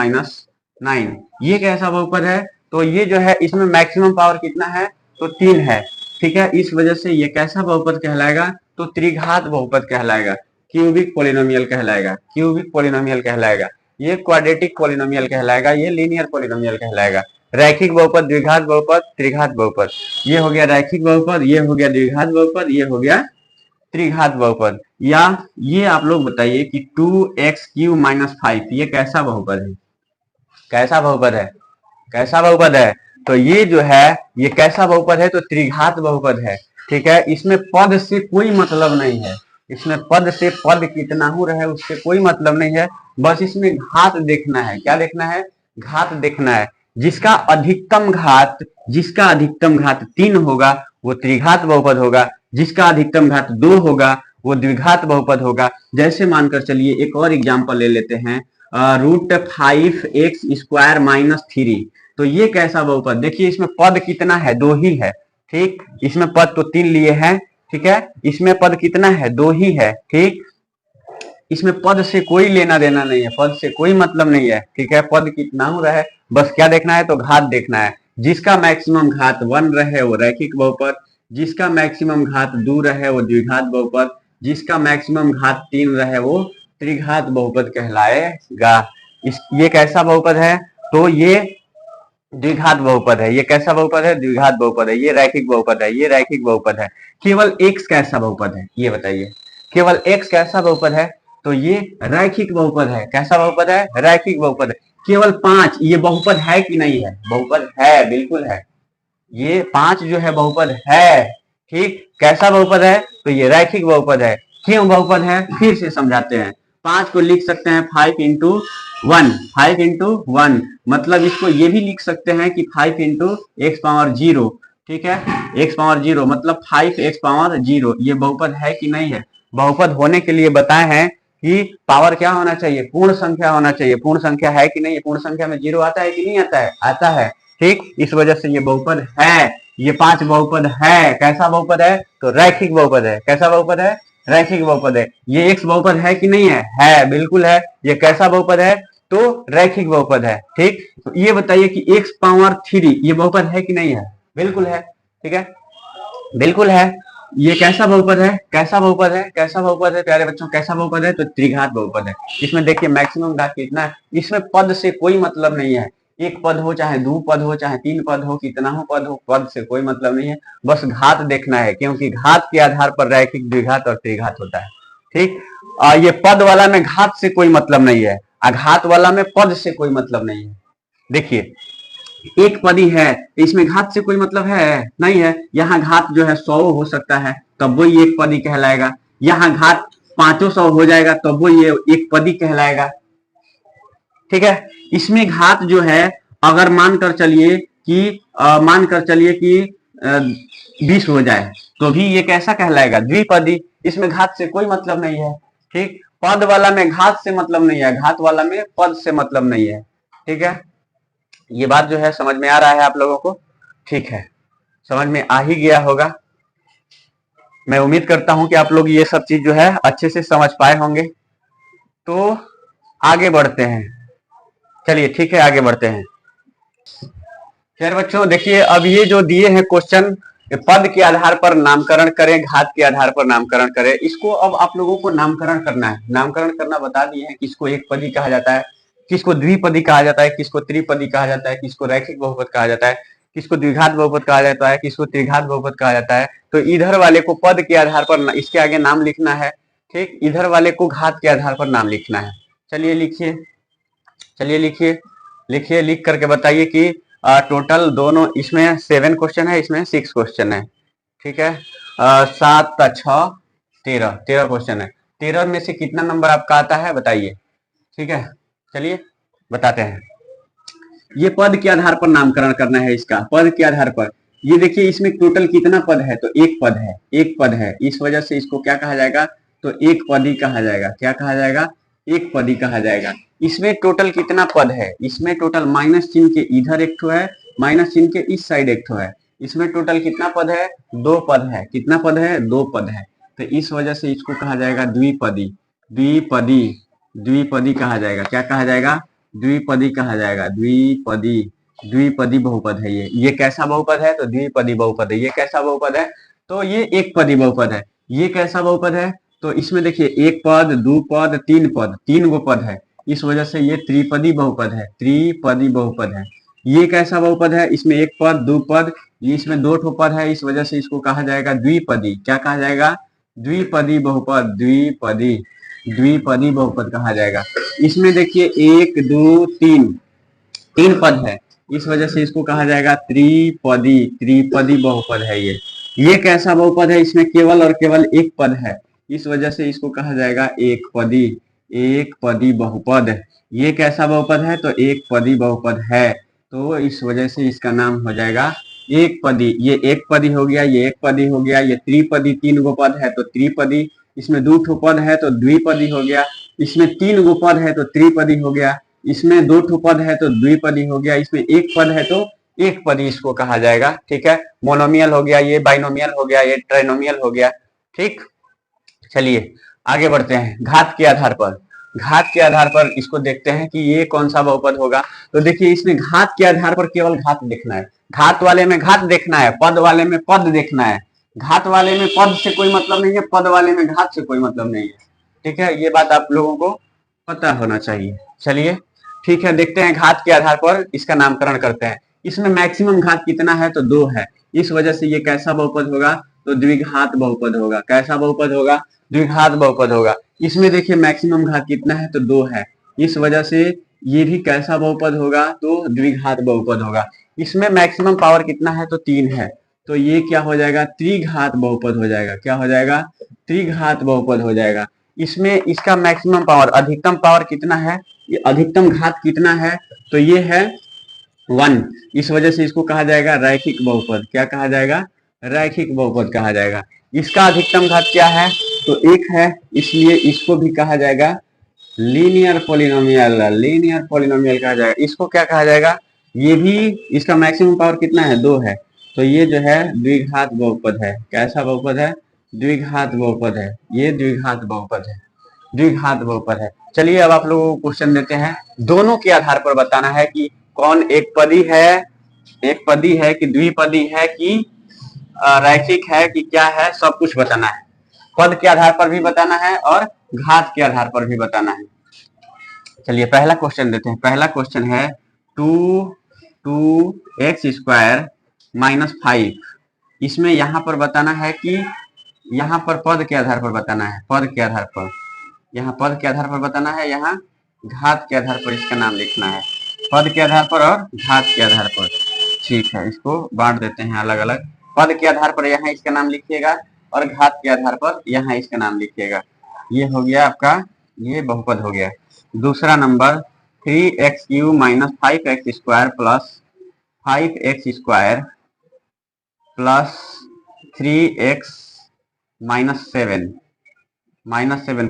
[SPEAKER 1] 9, ये कैसा बहुपद है? तो ये जो है इसमें मैक्सिमम पावर कितना है? तो 3 है। ठीक है, इस वजह से ये कैसा बहुपद कहलाएगा? तो त्रिघात बहुपद कहलाएगा, क्यूबिक पॉलिनोमियल कहलाएगा, क्यूबिक पॉलिनोमियल कहलाएगा। ये क्वाड्रेटिक पॉलिनोमियल कहलाएगा, ये लीनियर पॉलिनोमियल कहलाएगा। रैखिक बहुपद, द्विघात बहुपद, त्रिघात बहुपद। ये हो गया रैखिक बहुपद, ये हो गया द्विघात बहुपद, ये हो गया त्रिघात बहुपद। या ये आप लोग बताइए कि 2x³ - 5 ये कैसा बहुपद है? कैसा बहुपद है? कैसा बहुपद है? तो ये जो है ये कैसा बहुपद है? तो त्रिघात बहुपद है। ठीक है, इसमें पद से कोई मतलब नहीं है। इसमें पद से पद कितना हो रहा है उससे कोई मतलब नहीं है। बस इसमें घात देखना है। क्या देखना है? घात देखना है। जिसका अधिकतम घात, जिसका अधिकतम घात 3 होगा वो त्रिघात बहुपद होगा। जिसका अधिकतम घात 2 होगा वो द्विघात बहुपद होगा। जैसे मानकर चलिए एक और एग्जांपल ले लेते हैं, √5x² - 3, तो ये कैसा बहुपद? देखिए इसमें पद कितना है? 2 ही है। ठीक, इसमें पद तो 3 लिए हैं। ठीक है, इसमें पद कितना है? 2 ही है। ठीक, इसमें पद से कोई लेना देना नहीं है, पद से कोई मतलब नहीं है। ठीक है, पद कितना हो रहा है बस क्या देखना है? तो घात देखना है। जिसका मैक्सिमम घात 1 रहे वो रैखिक बहुपद, जिसका मैक्सिमम घात 2 रहे वो द्विघात बहुपद, जिसका मैक्सिमम घात 3 रहे वो त्रिघात बहुपद कहलाएगा। ये कैसा बहुपद है? तो ये द्विघात बहुपद है। ये कैसा बहुपद है? द्विघात बहुपद है। ये रैखिक बहुपद है, ये रैखिक बहुपद है। केवल x कैसा बहुपद है? ये बताइए, केवल x कैसा बहुपद है? तो ये रैखिक बहुपद है। कैसा बहुपद है? रैखिक बहुपद है। केवल 5 ये बहुपद है कि नहीं है? बहुपद है, बिल्कुल है। ये 5 जो है बहुपद है। ठीक, कैसा बहुपद है? तो ये रैखिक बहुपद है। क्यों बहुपद है? फिर से समझाते हैं। 5 को लिख सकते हैं 5 × 1, 5 × 1, मतलब इसको ये भी लिख सकते हैं कि 5 × x⁻0। ठीक है, x⁻0 मतलब 5x⁻0। ये बहुपद है कि नहीं है? बहुपद होने के लिए बताए हैं कि पावर क्या होना चाहिए? पूर्ण संख्या होना चाहिए। पूर्ण संख्या है कि नहीं? पूर्ण संख्या में 0 आता है कि नहीं आता है? आता है। ठीक, इस वजह से ये बहुपद है। ये 5 बहुपद है। कैसा बहुपद है? तो रैखिक बहुपद है। कैसा बहुपद है? रैखिक बहुपद है। ये x बहुपद है कि नहीं है? है, बिल्कुल है। ये कैसा बहुपद है? तो रैखिक बहुपद है। ठीक, तो ये बताइए कि x पावर 3 ये बहुपद है कि नहीं है? बिल्कुल है। ठीक है, बिल्कुल है। ये कैसा बहुपद है? कैसा बहुपद है? कैसा बहुपद है प्यारे बच्चों? कैसा बहुपद है? तो त्रिघात बहुपद है। इसमें देखिए मैक्सिमम घात कितना है, इसमें पद से कोई मतलब नहीं है। एक पद हो चाहे दो पद हो चाहे तीन पद हो, कितना हो पद हो, पद से कोई मतलब नहीं है। बस घात देखना है, क्योंकि घात के आधार पर रैखिक द्विघात और त्रिघात होता है। ठीक, ये पद वाला में घात से कोई मतलब नहीं है, घात वाला में पद से कोई मतलब नहीं है। देखिए एक पदी है, इसमें घात से कोई मतलब है नहीं है। यहाँ घात जो है 100 हो सकता है, तब वो एक पदी कहलाएगा। यहाँ घात 500 हो जाएगा, तब वो ये एक पदी कहलाएगा। ठीक है, इसमें घात जो है अगर मानकर चलिए कि 20 हो जाए, तो भी ये कैसा कहलाएगा? द्विपदी। इसमें घात से कोई मतलब नहीं है। ठीक, पद वाला में घात से मतलब नहीं है, घात वाला में पद से मतलब नहीं है। ठीक है, ये बात जो है समझ में आ रहा है आप लोगों को? ठीक है, समझ में आ ही गया होगा। मैं उम्मीद करता हूं कि आप लोग ये सब चीज जो है अच्छे से समझ पाए होंगे। तो आगे बढ़ते हैं, चलिए ठीक है आगे बढ़ते हैं। खैर बच्चों देखिए, अब ये जो दिए हैं क्वेश्चन, पद के आधार पर नामकरण करें, घात के आधार पर नामकरण करें, इसको अब आप लोगों को नामकरण करना है। नामकरण करना बता दिए हैं, किसको एक पदी कहा जाता है, किसको द्विपदी कहा जाता है, किसको त्रिपदी कहा जाता है, किसको रैखिक बहुपद कहा जाता है, किसको द्विघात बहुपद कहा जाता है, किसको त्रिघात बहुपद कहा जाता है। तो इधर वाले को पद के आधार पर इसके आगे नाम लिखना है। ठीक, इधर वाले को घात के आधार पर नाम लिखना है। चलिए लिखिए, चलिए लिखिए, लिखिए, लिख करके बताइए कि टोटल दोनों, इसमें 7 क्वेश्चन है, इसमें 6 क्वेश्चन है। ठीक है, 7 6 13 क्वेश्चन है। 13 में से कितना नंबर आपका आता है बताइए। ठीक है, चलिए बताते हैं। ये पद के आधार पर नामकरण करना है इसका, पद के आधार पर। ये देखिए इसमें टोटल कितना पद है, तो एक पद है, एक पद है। इस वजह से इसको क्या कहा जाएगा? तो एक पदी कहा जाएगा। क्या कहा जाएगा? एक पदी कहा जाएगा। इसमें टोटल कितना पद है? इसमें टोटल माइनस चिन्ह के इधर एक ठो है, माइनस चिन्ह के इस साइड एक ठो है। इसमें टोटल कितना पद है? 2 पद है। कितना पद है? 2 पद है। तो इस वजह से इसको कहा जाएगा द्विपदी। द्विपदी, द्विपदी कहा जाएगा। क्या कहा जाएगा? द्विपदी कहा जाएगा। द्विपदी, द्विपदी बहुपद है ये कैसा बहुपद है? तो द्विपदी बहुपद है। ये कैसा बहुपद है? तो ये एक पदी बहुपद है। ये कैसा बहुपद है? तो इसमें देखिए एक पद, दो पद, तीन पद, 3 गो पद है। इस वजह से ये त्रिपदी बहुपद है। त्रिपदी बहुपद है। ये कैसा बहुपद है? इसमें एक पद, दो पद, इसमें 2 ठो पद है। इस वजह से इसको कहा जाएगा द्विपदी। क्या कहा जाएगा? द्विपदी बहुपद। द्विपदी, द्विपदी बहुपद कहा जाएगा। इसमें देखिए 1 2 3, 3 पद है। इस वजह से इसको कहा जाएगा त्रिपदी। त्रिपदी बहुपद है ये कैसा बहुपद है? इसमें केवल और केवल एक पद है। इस वजह से इसको कहा जाएगा एक पदी। एक पदी बहुपद। ये कैसा बहुपद है? तो एक पदी बहुपद है। तो इस वजह से इसका नाम हो जाएगा एक पदी। ये एक पदी हो गया, ये एक पदी हो गया। ये त्रिपदी, 3 गो पद है तो त्रिपदी। इसमें 2 ठो पद है तो द्विपदी हो गया। इसमें 3 गो पद है तो त्रिपदी हो गया। इसमें 2 ठो पद है तो द्विपदी हो गया। इसमें एक पद है तो एक पदी इसको कहा जाएगा। ठीक है, मोनोमियल हो गया, ये बाइनोमियल हो गया, ये ट्राइनोमियल हो गया। ठीक, चलिए आगे बढ़ते हैं। घात के आधार पर, घात के आधार पर इसको देखते हैं कि ये कौन सा बहुपद होगा। तो देखिए इसमें घात के आधार पर केवल घात देखना है। घात वाले में घात देखना है, पद वाले में पद देखना है। घात वाले में पद से कोई मतलब नहीं है, पद वाले में घात से कोई मतलब नहीं है। ठीक है, ये बात आप लोगों को पता होना चाहिए। चलिए ठीक है, देखते हैं घात के आधार पर इसका नामकरण करते हैं। इसमें मैक्सिमम घात कितना है? तो 2 है। इस वजह से ये कैसा बहुपद होगा? तो द्विघात बहुपद होगा। कैसा बहुपद होगा? द्विघात बहुपद होगा। इसमें देखिए मैक्सिमम घात कितना है? तो 2 है। इस वजह से ये भी कैसा बहुपद होगा? तो द्विघात बहुपद होगा। इसमें मैक्सिमम पावर कितना है? तो 3 है। तो ये क्या हो जाएगा? त्रिघात बहुपद हो जाएगा। क्या हो जाएगा? त्रिघात बहुपद हो जाएगा। इसमें इसका मैक्सिमम पावर, अधिकतम पावर कितना है? ये अधिकतम घात कितना है? तो ये है 1। इस वजह से इसको कहा जाएगा रैखिक बहुपद। क्या कहा जाएगा? रैखिक बहुपद कहा जाएगा। इसका अधिकतम घात क्या है? तो 1 है, इसलिए इसको भी कहा जाएगा लीनियर पॉलिनोमियल। लीनियर पॉलिनोमियल कहा जाएगा। इसको क्या कहा जाएगा? ये भी, इसका मैक्सिमम पावर कितना है? 2 है। तो ये जो है द्विघात बहुपद है। कैसा बहुपद है? द्विघात बहुपद है। ये द्विघात बहुपद है, द्विघात बहुपद है। चलिए अब आप लोगों को क्वेश्चन देते हैं, दोनों के आधार पर बताना है कि कौन एक पदी है, एक पदी है कि द्विपदी है कि रैखिक है कि क्या है, सब कुछ बताना है। पद के आधार पर भी बताना है और घात के आधार पर भी बताना है। चलिए पहला क्वेश्चन देते हैं। पहला क्वेश्चन है 2x² -5। इसमें यहाँ पर बताना है कि यहाँ पर पद के आधार पर बताना है, पद के आधार पर, यहाँ पद के आधार पर बताना है, यहाँ घात के आधार पर इसका नाम लिखना है, पद के आधार पर और घात के आधार पर। ठीक है, इसको बांट देते हैं अलग अलग। पद के आधार पर यहाँ इसका नाम लिखिएगा और घात के आधार पर यहाँ इसका नाम लिखिएगा। ये हो गया आपका, ये बहुपद हो गया। दूसरा number 3x³ -5x² plus 5x² plus 3x -7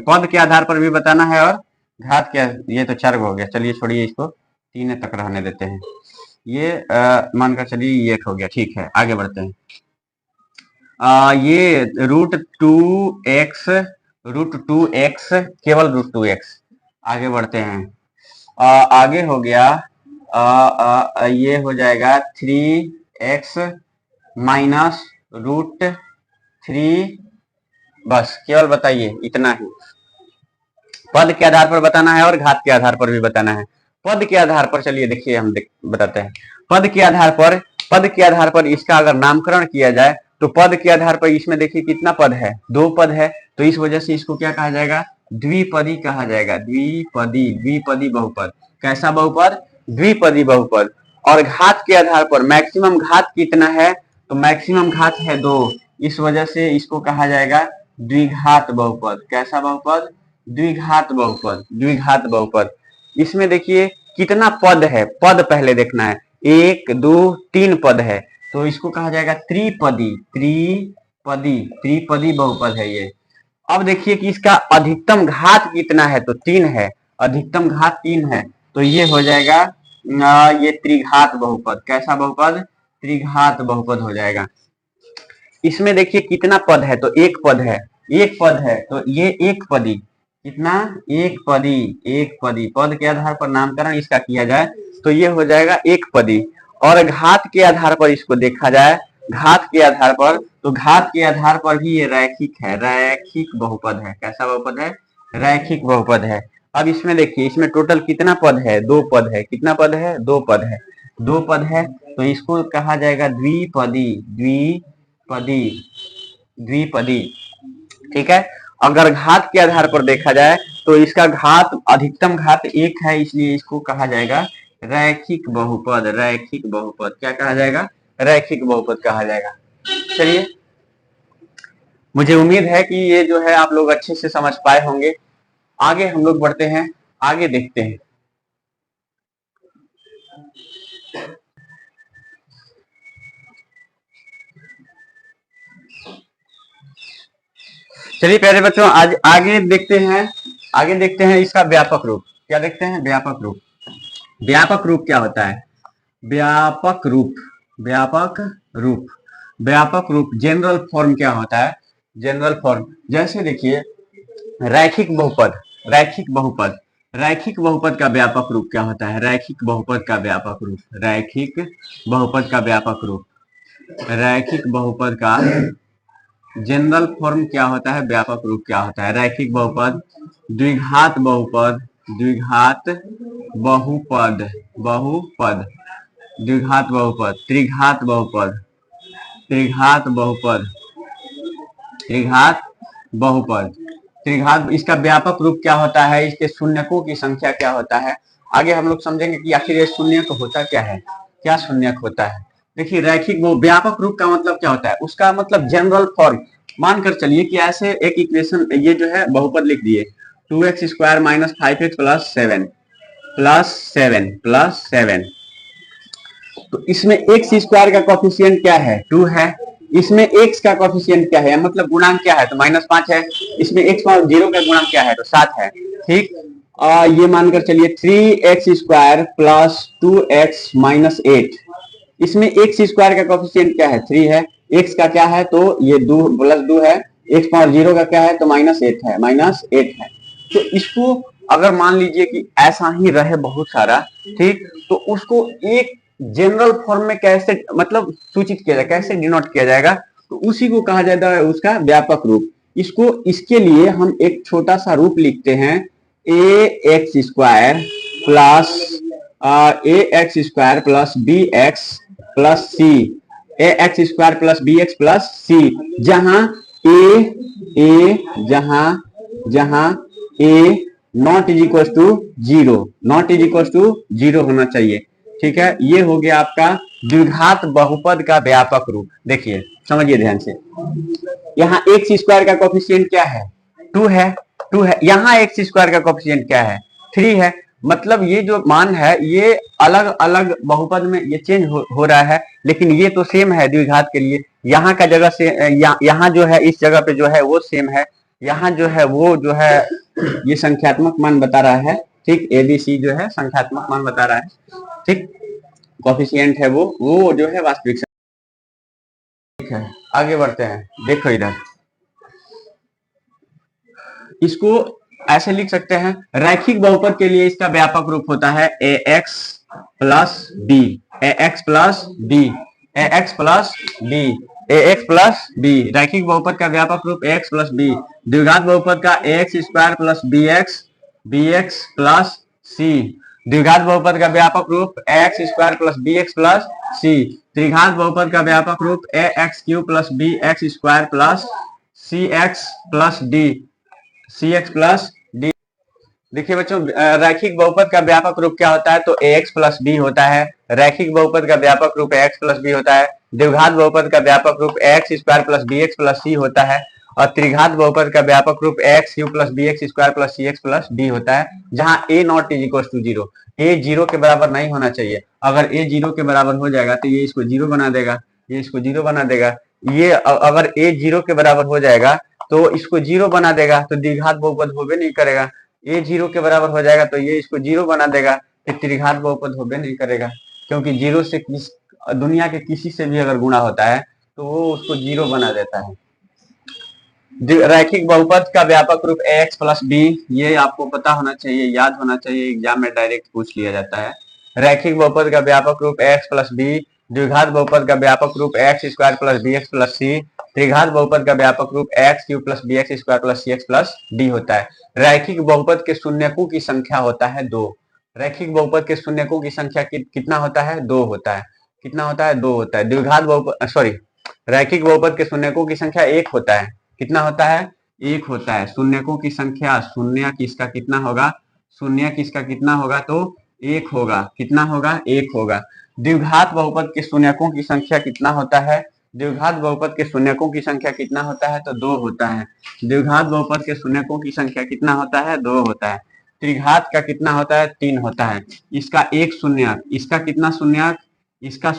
[SPEAKER 1] पद के आधार पर भी बताना है और घात के, ये तो 4 हो गया। चलिए छोड़िए, इसको 3 तक रहने देते हैं। ये मानकर चलिए ये 1 हो गया। ठीक है, आगे बढ़ते हैं। ये √2x केवल √2x। आगे बढ़ते हैं। आगे हो गया, ये हो जाएगा 3x -√3। बस केवल बताइए, इतना ही। पद के आधार पर बताना है और घात के आधार पर भी बताना है। पद के आधार पर चलिए देखिए, हम बताते हैं। पद के आधार पर इसका अगर नामकरण किया जाए तो पद के आधार पर इसमें देखिए कितना पद है, 2 पद है, तो इस वजह से इसको क्या कहा जाएगा? द्विपदी कहा जाएगा। द्विपदी बहुपद। कैसा बहुपद? द्विपदी बहुपद। और घात के आधार पर मैक्सिमम घात कितना है? तो मैक्सिमम घात है 2, इस वजह से इसको कहा जाएगा द्विघात बहुपद। कैसा बहुपद? द्विघात बहुपद। द्विघात बहुपद। इसमें देखिए कितना पद है, पद पहले देखना है। 1 2 3 पद है, तो इसको कहा जाएगा त्रिपदी बहुपद है ये। अब देखिए कि इसका अधिकतम घात कितना है, तो 3 है, अधिकतम घात 3 है, तो ये हो जाएगा ये त्रिघात बहुपद। कैसा बहुपद? त्रिघात बहुपद हो जाएगा। इसमें देखिए कितना पद है, तो 1 पद है, 1 पद है, तो ये एक पदी। कितना? एक पदी। पद के आधार पर नामकरण इसका किया जाए तो ये हो जाएगा एक पदी। और घात के आधार पर इसको देखा जाए, घात के आधार पर, तो घात के आधार पर भी ये रैखिक है, रैखिक बहुपद है। कैसा बहुपद है? रैखिक बहुपद है। अब इसमें देखिए, इसमें टोटल कितना पद है? 2 पद है। कितना पद है? 2 पद है। 2 पद है, तो इसको कहा जाएगा द्विपदी। ठीक है। अगर घात के आधार पर देखा जाए तो इसका घात, अधिकतम घात 1 है, इसलिए इसको कहा जाएगा रैखिक बहुपद। रैखिक बहुपद क्या कहा जाएगा? रैखिक बहुपद कहा जाएगा। चलिए, मुझे उम्मीद है कि ये जो है आप लोग अच्छे से समझ पाए होंगे। आगे हम लोग बढ़ते हैं, आगे देखते हैं। चलिए प्यारे बच्चों, आज आगे देखते हैं इसका व्यापक रूप। क्या देखते हैं? व्यापक रूप। व्यापक रूप क्या होता है? व्यापक रूप जनरल फॉर्म क्या होता है? जनरल फॉर्म, जैसे देखिए रैखिक बहुपद का व्यापक रूप क्या होता है? रैखिक बहुपद का व्यापक का जनरल फॉर्म क्या होता है? व्यापक रूप क्या होता है? रैखिक बहुपद, द्विघात बहुपद, द्विघात बहुपद, त्रिघात बहुपद। इसका व्यापक रूप क्या होता है? इसके शून्यकों की संख्या क्या होता है? आगे हम लोग समझेंगे कि आखिर ये शून्यक होता क्या है, क्या शून्यक होता है। देखिए रैखिक व्यापक रूप का मतलब क्या होता है? उसका मतलब जनरल फॉर्म। मानकर चलिए कि ऐसे एक इक्वेशन, ये जो है बहुपद लिख दिए, 2x² -5x प्लस 7, तो इसमें x² का कोफिशिएंट क्या है? 2 है। इसमें x का कोफिशिएंट क्या है, मतलब गुणांक क्या है? तो -5 है। इसमें x और 0 का गुणांक क्या है? तो 7 है। ठीक, ये मानकर चलिए 3x² प्लस 2x -8 इसमें एक्स स्क्वायर का कोफिशिएंट क्या है, 3 है। एक्स का क्या है, तो ये 2 प्लस 2 है। एक्स पावर 0 का क्या है, तो -8 है, -8 है। तो इसको अगर मान लीजिए कि ऐसा ही रहे बहुत सारा, ठीक, तो उसको एक जनरल फॉर्म में कैसे मतलब सूचित किया जाए, कैसे डिनोट किया जाएगा, तो उसी को कहा जाता है उसका व्यापक रूप। इसको इसके लिए हम एक छोटा सा रूप लिखते हैं, A X square plus A X square plus B X plus C, A X square plus B X plus C, जहां ए जहां A naught is equal to 0, naught is equal to 0 होना चाहिए। ठीक है, ये हो गया आपका द्विघात बहुपद का व्यापक रूप। देखिए समझिए ध्यान से, यहाँ एक्स स्क्वायर का कोफिशिएंट क्या है, 2 है, 2 है। यहाँ एक्स स्क्वायर का कोफिशिएंट क्या है, 3 है। मतलब ये जो मान है ये अलग अलग बहुपद में ये चेंज हो रहा है, लेकिन ये तो सेम है द्विघात के लिए। यहाँ का जगह से यहाँ जो है इस जगह पे जो है वो सेम है, यहाँ जो है वो जो है ये संख्यात्मक मान बता रहा है। ठीक, एबीसी जो है संख्यात्मक मान बता रहा है। ठीक, कोफिशिएंट है वो जो है वास्तविक। ठीक है, आगे बढ़ते हैं। देखो इधर, इसको ऐसे लिख सकते हैं, रैखिक बहुपद के लिए इसका व्यापक रूप होता है A x plus B, A x plus B, A x plus B, A x plus B. रैखिक बहुपद का व्यापक रूप ए एक्स प्लस बी। द्विघात बहुपद का A X square plus B X plus C. द्विघात बहुपद का व्यापक रूप A X square plus B X plus C. त्रिघात बहुपद का व्यापक रूप A X cube plus B X square plus C X plus D, C X plus D. देखिए बच्चों, रैखिक बहुपद का व्यापक रूप क्या होता है, तो ए एक्स प्लस बी होता है। रैखिक बहुपद का व्यापक रूप ए एक्स प्लस बी होता है। द्विघात बहुपद का व्यापक रूप A X square plus B X plus C होता है। और त्रिघात बहुपद का व्यापक रूप A X cube plus B X square plus C X plus D होता है, जहां A naught is equal to 0। A 0 के बराबर नहीं होना चाहिए। अगर ए 0 के बराबर हो जाएगा तो ये इसको 0 बना देगा, ये इसको 0 बना देगा। ये अगर ए 0 के बराबर हो जाएगा तो इसको 0 बना देगा, तो द्विघात बहुपद होबे नहीं करेगा। ए 0 के बराबर हो जाएगा तो ये इसको 0 बना देगा, फिर त्रिघात बहुपद होबे नहीं करेगा, क्योंकि 0 से दुनिया के किसी से भी अगर गुणा होता है तो वो उसको 0 बना देता है। रैखिक बहुपद का व्यापक रूप ए एक्स प्लस बी, ये आपको पता होना चाहिए, याद होना चाहिए, एग्जाम में डायरेक्ट पूछ लिया जाता है। रैखिक बहुपद का व्यापक रूप ए एक्स प्लस बी। द्विघात बहुपद का व्यापक रूप A X square plus B X plus C. त्रिघात बहुपद का व्यापक रूप A X cube plus B X square plus C X plus D होता है। रैखिक बहुपद के शून्यकों की संख्या होता है 2। रैखिक बहुपद के शून्यकों की संख्या कितना होता है, 2 होता है। कितना होता है, 2 होता है। द्विघात बहुपद रैखिक बहुपद के शून्यकों की संख्या 1 होता है। कितना होता है, 1 होता है। शून्यकों की संख्या, शून्य किसका कितना होगा, शून्य किसका कितना होगा, तो 1 होगा। कितना होगा, 1 होगा। द्विघात बहुपद के शून्यकों की संख्या कितना होता है, द्विघात बहुपद के शून्यकों की संख्या कितना होता है, तो 2 होता है। द्विघात बहुपद के शून्यकों की संख्या कितना होता है, 2 होता है। त्रिघात का कितना होता है, 3 होता है। इसका एक शून्यक, इसका कितना शून्यक, इसका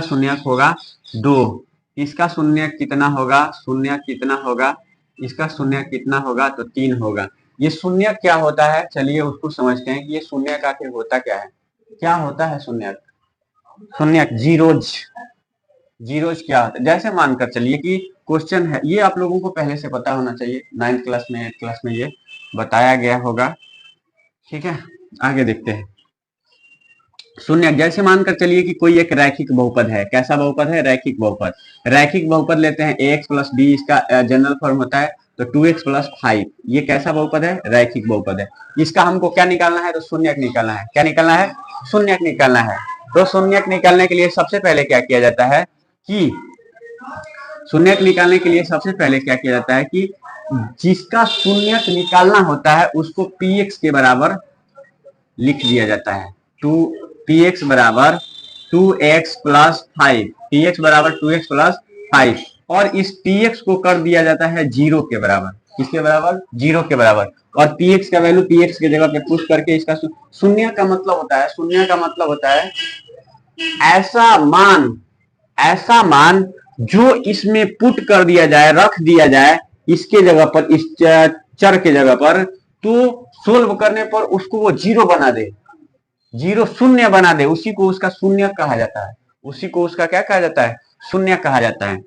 [SPEAKER 1] शून्यक होगा 2। इसका शून्यक कितना होगा, शून्यक कितना होगा, इसका शून्यक कितना होगा, तो 3 होगा। ये शून्यक क्या होता है, चलिए उसको समझते हैं कि ये शून्यक आखिर होता क्या है। क्या होता है शून्यक, शून्यक जीरोज क्या होता है। जैसे मानकर चलिए कि क्वेश्चन है, ये आप लोगों को पहले से पता होना चाहिए, 9th क्लास में 8th क्लास में ये बताया गया होगा। ठीक है, आगे देखते हैं। शून्यक, जैसे मानकर चलिए कि कोई एक रैखिक बहुपद है। कैसा बहुपद है, रैखिक बहुपद। रैखिक बहुपद लेते हैं, ए एक्स प्लस बी इसका जनरल फॉर्म होता है, तो 2x प्लस 5। ये कैसा बहुपद है, रैखिक बहुपद है। इसका हमको क्या निकालना है, तो शून्यक निकालना है। क्या निकालना है, शून्यक निकालना है। तो शून्यक निकालने के लिए सबसे पहले क्या किया जाता है कि शून्यक निकालने के लिए सबसे पहले क्या किया जाता है कि जिसका शून्यक निकालना होता है उसको px के बराबर लिख दिया जाता है। px बराबर 2x प्लस 5, px बराबर 2x प्लस 5, और इस px को कर दिया जाता है 0 के बराबर। किसके बराबर, 0 के बराबर। और px का वैल्यू px के जगह पे पुट करके इसका शून्य का मतलब होता है, शून्य का मतलब होता है ऐसा मान जो इसमें पुट कर दिया जाए, रख दिया जाए इसके जगह पर, इस चर के जगह पर, तो सोल्व करने पर उसको वो 0 बना दे। जीरो शून्य बना दे, उसी को उसका शून्य कहा जाता है, उसी को उसका क्या कहा जाता है, शून्य कहा जाता है।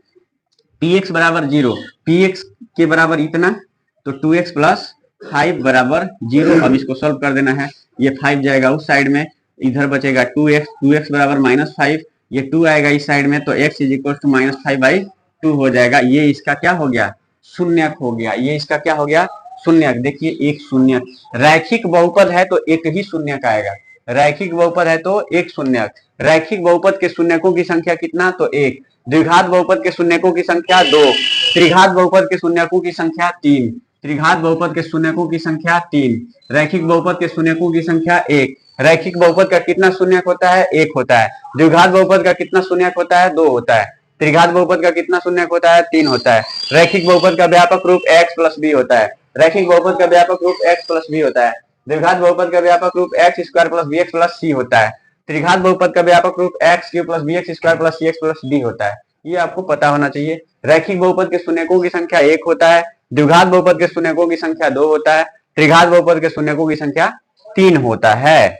[SPEAKER 1] पी एक्स बराबर जीरो, पी एक्स के बराबर इतना, तो 2x प्लस 5 बराबर जीरो। अब इसको सॉल्व कर देना है, ये 5 जाएगा उस साइड में, इधर बचेगा 2x, 2x बराबर -5, ये 2 आएगा इस साइड में, तो x इज इक्वल टू -5/2 हो जाएगा। ये इसका क्या हो गया, शून्यक हो गया, ये इसका क्या हो गया, शून्यक। देखिए एक शून्यक, रैखिक बहुपद है तो एक ही शून्यक आएगा, रैखिक बहुपद है तो एक शून्यक। रैखिक बहुपद के शून्यकों की संख्या कितना, तो एक। द्विघात बहुपद के शून्यकों की संख्या 2, त्रिघात बहुपद के शून्यकों की संख्या 3, त्रिघात बहुपद के शून्यकों की संख्या 3, रैखिक बहुपद के शून्यकों की संख्या 1। रैखिक बहुपद का कितना शून्यक होता है, 1 होता है। द्विघात बहुपद का कितना शून्यक होता है, 2 होता है। त्रिघात बहुपद का कितना शून्यक होता है, 3 होता है। रैखिक बहुपद का व्यापक रूप x प्लस बी होता है, रैखिक बहुपद का व्यापक रूप x प्लस बी होता है। द्विघात बहुपद का व्यापक रूप x square plus bx plus C होता है। त्रिघात बहुपद का व्यापक रूप x cube plus bx square plus cx plus D होता है। ये आपको पता होना चाहिए। रैखिक बहुपद के शून्यकों की संख्या 1 होता है, द्विघात बहुपद के शून्यकों की संख्या 2 होता है, त्रिघात बहुपद के शून्यकों की संख्या 3 होता है।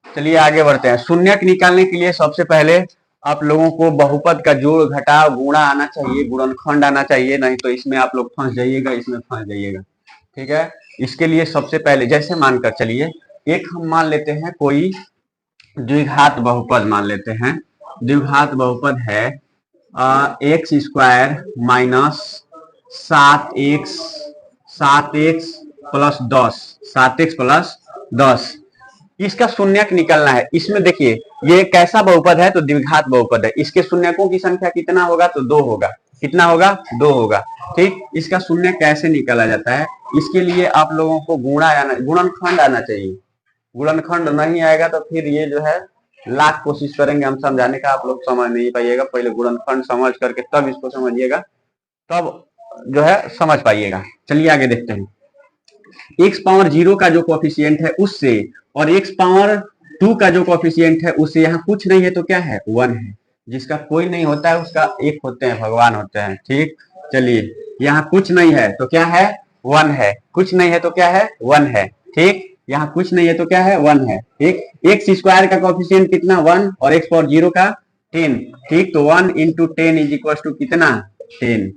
[SPEAKER 1] चलिए आगे बढ़ते हैं। शून्यक निकालने के लिए सबसे पहले आप लोगों को बहुपद का जोड़ घटाव गुणा आना चाहिए, गुणनखंड आना चाहिए, नहीं तो इसमें आप लोग फंस जाइएगा, इसमें फंस जाइएगा। ठीक है, इसके लिए सबसे पहले जैसे मानकर चलिए, एक हम मान लेते हैं कोई द्विघात बहुपद मान लेते हैं। द्विघात बहुपद है X square minus 7x plus 10, 7x plus 10। इसका शून्यक निकलना है। इसमें देखिए ये कैसा बहुपद है, तो द्विघात बहुपद है। इसके शून्यकों की संख्या कितना होगा, तो 2 होगा। कितना होगा, 2 होगा। ठीक, इसका शून्य कैसे निकाला जाता है, इसके लिए आप लोगों को गुणनखंड आना चाहिए। गुणनखंड नहीं आएगा तो फिर ये जो है लाख कोशिश करेंगे हम समझाने का, आप लोग समझ नहीं पाइएगा। पहले गुणनखंड समझ करके तब इसको समझिएगा, तब जो है समझ पाइएगा। चलिए आगे देखते हैं। x पावर 0 का जो कोफिशिएंट है उससे और x पावर 2 का जो कोफिशिएंट है उससे यहाँ कुछ नहीं है तो क्या है, 1 है। जिसका कोई नहीं होता है उसका 1 होते हैं, भगवान होते हैं। ठीक, चलिए यहाँ कुछ नहीं है तो क्या है, 1 है। कुछ नहीं है तो क्या है, 1 है। ठीक, यहाँ कुछ नहीं है तो क्या है, 1 है। ठीक, एक्स स्क्वायर का कोफिशिएंट कितना, 1, और x पावर 0 का 10। ठीक, तो 1 इंटू 10 इज इक्वल टू कितना, 10।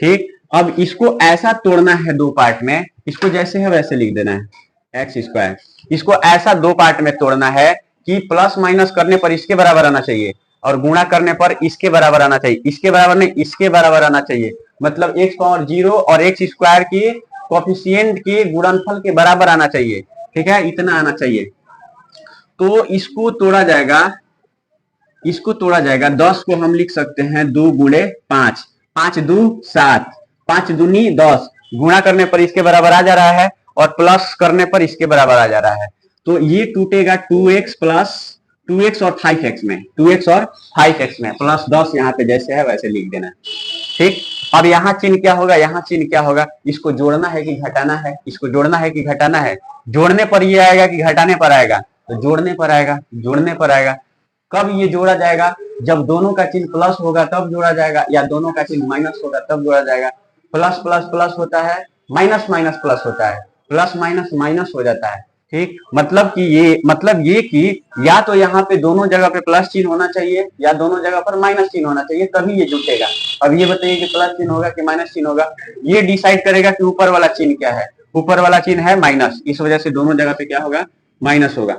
[SPEAKER 1] ठीक, अब इसको ऐसा तोड़ना है दो पार्ट में, इसको जैसे है वैसे लिख देना है, एक्स स्क्वायर। इसको ऐसा दो पार्ट में तोड़ना है कि प्लस माइनस करने पर इसके बराबर आना चाहिए और गुणा करने पर इसके बराबर आना चाहिए। इसके बराबर नहीं, इसके बराबर आना चाहिए। मतलब एक्स पावर 0 और एक्स स्क्वायर की कोफिशिएंट के गुणनफल के बराबर आना चाहिए। ठीक है, इतना आना चाहिए। तो इसको तोड़ा जाएगा, इसको तोड़ा जाएगा। 10 को हम लिख सकते हैं 2 गुणे 5, 5 2 7, 5 दूनी 10। गुणा करने पर इसके बराबर आ जा रहा है और प्लस करने पर इसके बराबर आ जा रहा है। तो ये टूटेगा 2x प्लस 2x और 5x में, 2x और 5x में, प्लस 10 यहाँ पे जैसे है वैसे लिख देना। ठीक, अब यहाँ चिन्ह क्या होगा, यहाँ चिन्ह क्या होगा, इसको जोड़ना है कि घटाना है, इसको जोड़ना है कि घटाना है। जोड़ने पर ये आएगा कि घटाने पर आएगा, तो जोड़ने पर आएगा, जोड़ने पर आएगा। कब ये जोड़ा जाएगा, जब दोनों का चिन्ह प्लस होगा तब जोड़ा जाएगा, या दोनों का चिन्ह माइनस होगा तब जोड़ा जाएगा। प्लस प्लस प्लस होता है, माइनस माइनस प्लस होता है, प्लस माइनस माइनस हो जाता है। ठीक, मतलब ये कि या तो यहाँ पे दोनों जगह पे प्लस चिन्ह होना चाहिए या दोनों जगह पर माइनस चिन्ह होना चाहिए, तभी ये जुटेगा। अब ये बताइए कि प्लस चिन्ह होगा कि माइनस चिन्ह होगा, ये डिसाइड करेगा कि ऊपर वाला चिन्ह क्या है। ऊपर वाला चिन्ह है माइनस, इस वजह से दोनों जगह पे क्या होगा, माइनस होगा।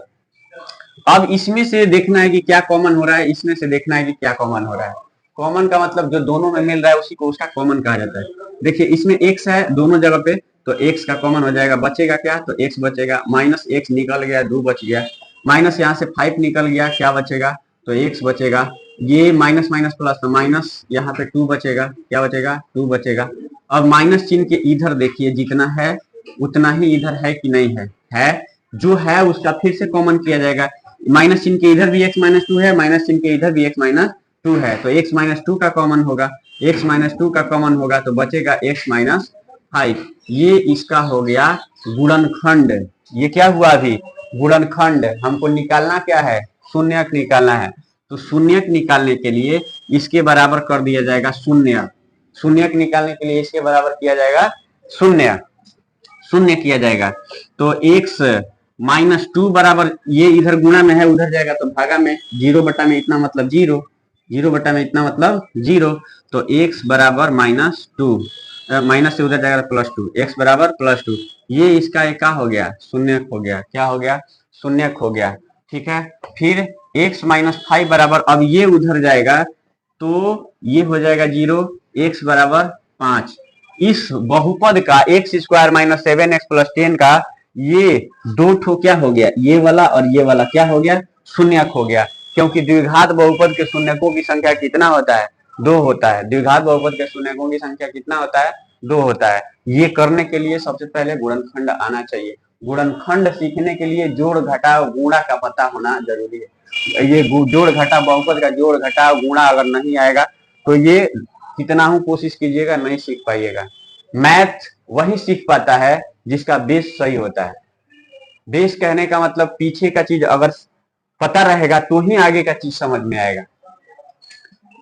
[SPEAKER 1] अब इसमें से देखना है कि क्या कॉमन हो रहा है, इसमें से देखना है कि क्या कॉमन हो रहा है। कॉमन का मतलब जो दोनों में मिल रहा है उसी को उसका कॉमन कहा जाता है। देखिए इसमें x है दोनों जगह पे, तो x का कॉमन हो जाएगा, बचेगा क्या, तो x बचेगा, माइनस x निकल गया, 2 बच गया, माइनस यहाँ से 5 निकल गया, क्या बचेगा, तो x बचेगा। ये माइनस माइनस प्लस, तो माइनस यहाँ पे 2 बचेगा, क्या बचेगा, 2 बचेगा। अब माइनस चिन्ह के इधर देखिए, जितना है उतना ही इधर है कि नहीं है जो है उसका फिर से कॉमन किया जाएगा। माइनस चिन्ह के इधर भी x माइनस 2 है, माइनस चिन्ह के इधर भी x माइनस 2 है, तो x माइनस 2 का कॉमन होगा, x माइनस 2 का कॉमन होगा तो बचेगा x माइनस 5। ये इसका हो गया गुणनखंड। ये क्या हुआ अभी, गुणनखंड। हमको निकालना क्या है, शून्यक निकालना है। तो शून्यक निकालने के लिए इसके बराबर कर दिया जाएगा शून्य। शून्यक निकालने के लिए इसके बराबर किया जाएगा शून्य, शून्य किया जाएगा। तो x -2 बराबर, ये इधर गुणा में है उधर जाएगा तो भागा में, 0 बटा में इतना मतलब 0, 0 बटा में इतना मतलब 0, तो x बराबर -2, माइनस से उधर जाएगा +2, x बराबर +2, ये इसका एक क्या हो गया, शून्यक हो गया, क्या हो गया, शून्यक हो गया। ठीक है, फिर x -5 बराबर, अब ये उधर जाएगा तो ये हो जाएगा 0, x बराबर 5। इस बहुपद का x स्क्वायर -7x + 10 का ये दो ठो क्या हो गया, ये वाला और ये वाला क्या हो गया, शून्यक हो गया, क्योंकि द्विघात बहुपद के शून्यकों की संख्या कितना होता है, 2 होता है। द्विघात बहुपद के शून्यकों की संख्या कितना होता है, 2 होता है। ये करने के लिए सबसे पहले गुणनखंड आना चाहिए। गुणनखंड सीखने के लिए जोड़ घटाव गुणा का पता होना जरूरी है। ये जोड़ घटाव बहुपद का जोड़ घटाव गुणा अगर नहीं आएगा तो ये कितना हूं कोशिश कीजिएगा नहीं सीख पाइएगा। मैथ वही सीख पाता है जिसका बेस सही होता है। बेस कहने का मतलब पीछे का चीज अगर पता रहेगा तो ही आगे का चीज समझ में आएगा।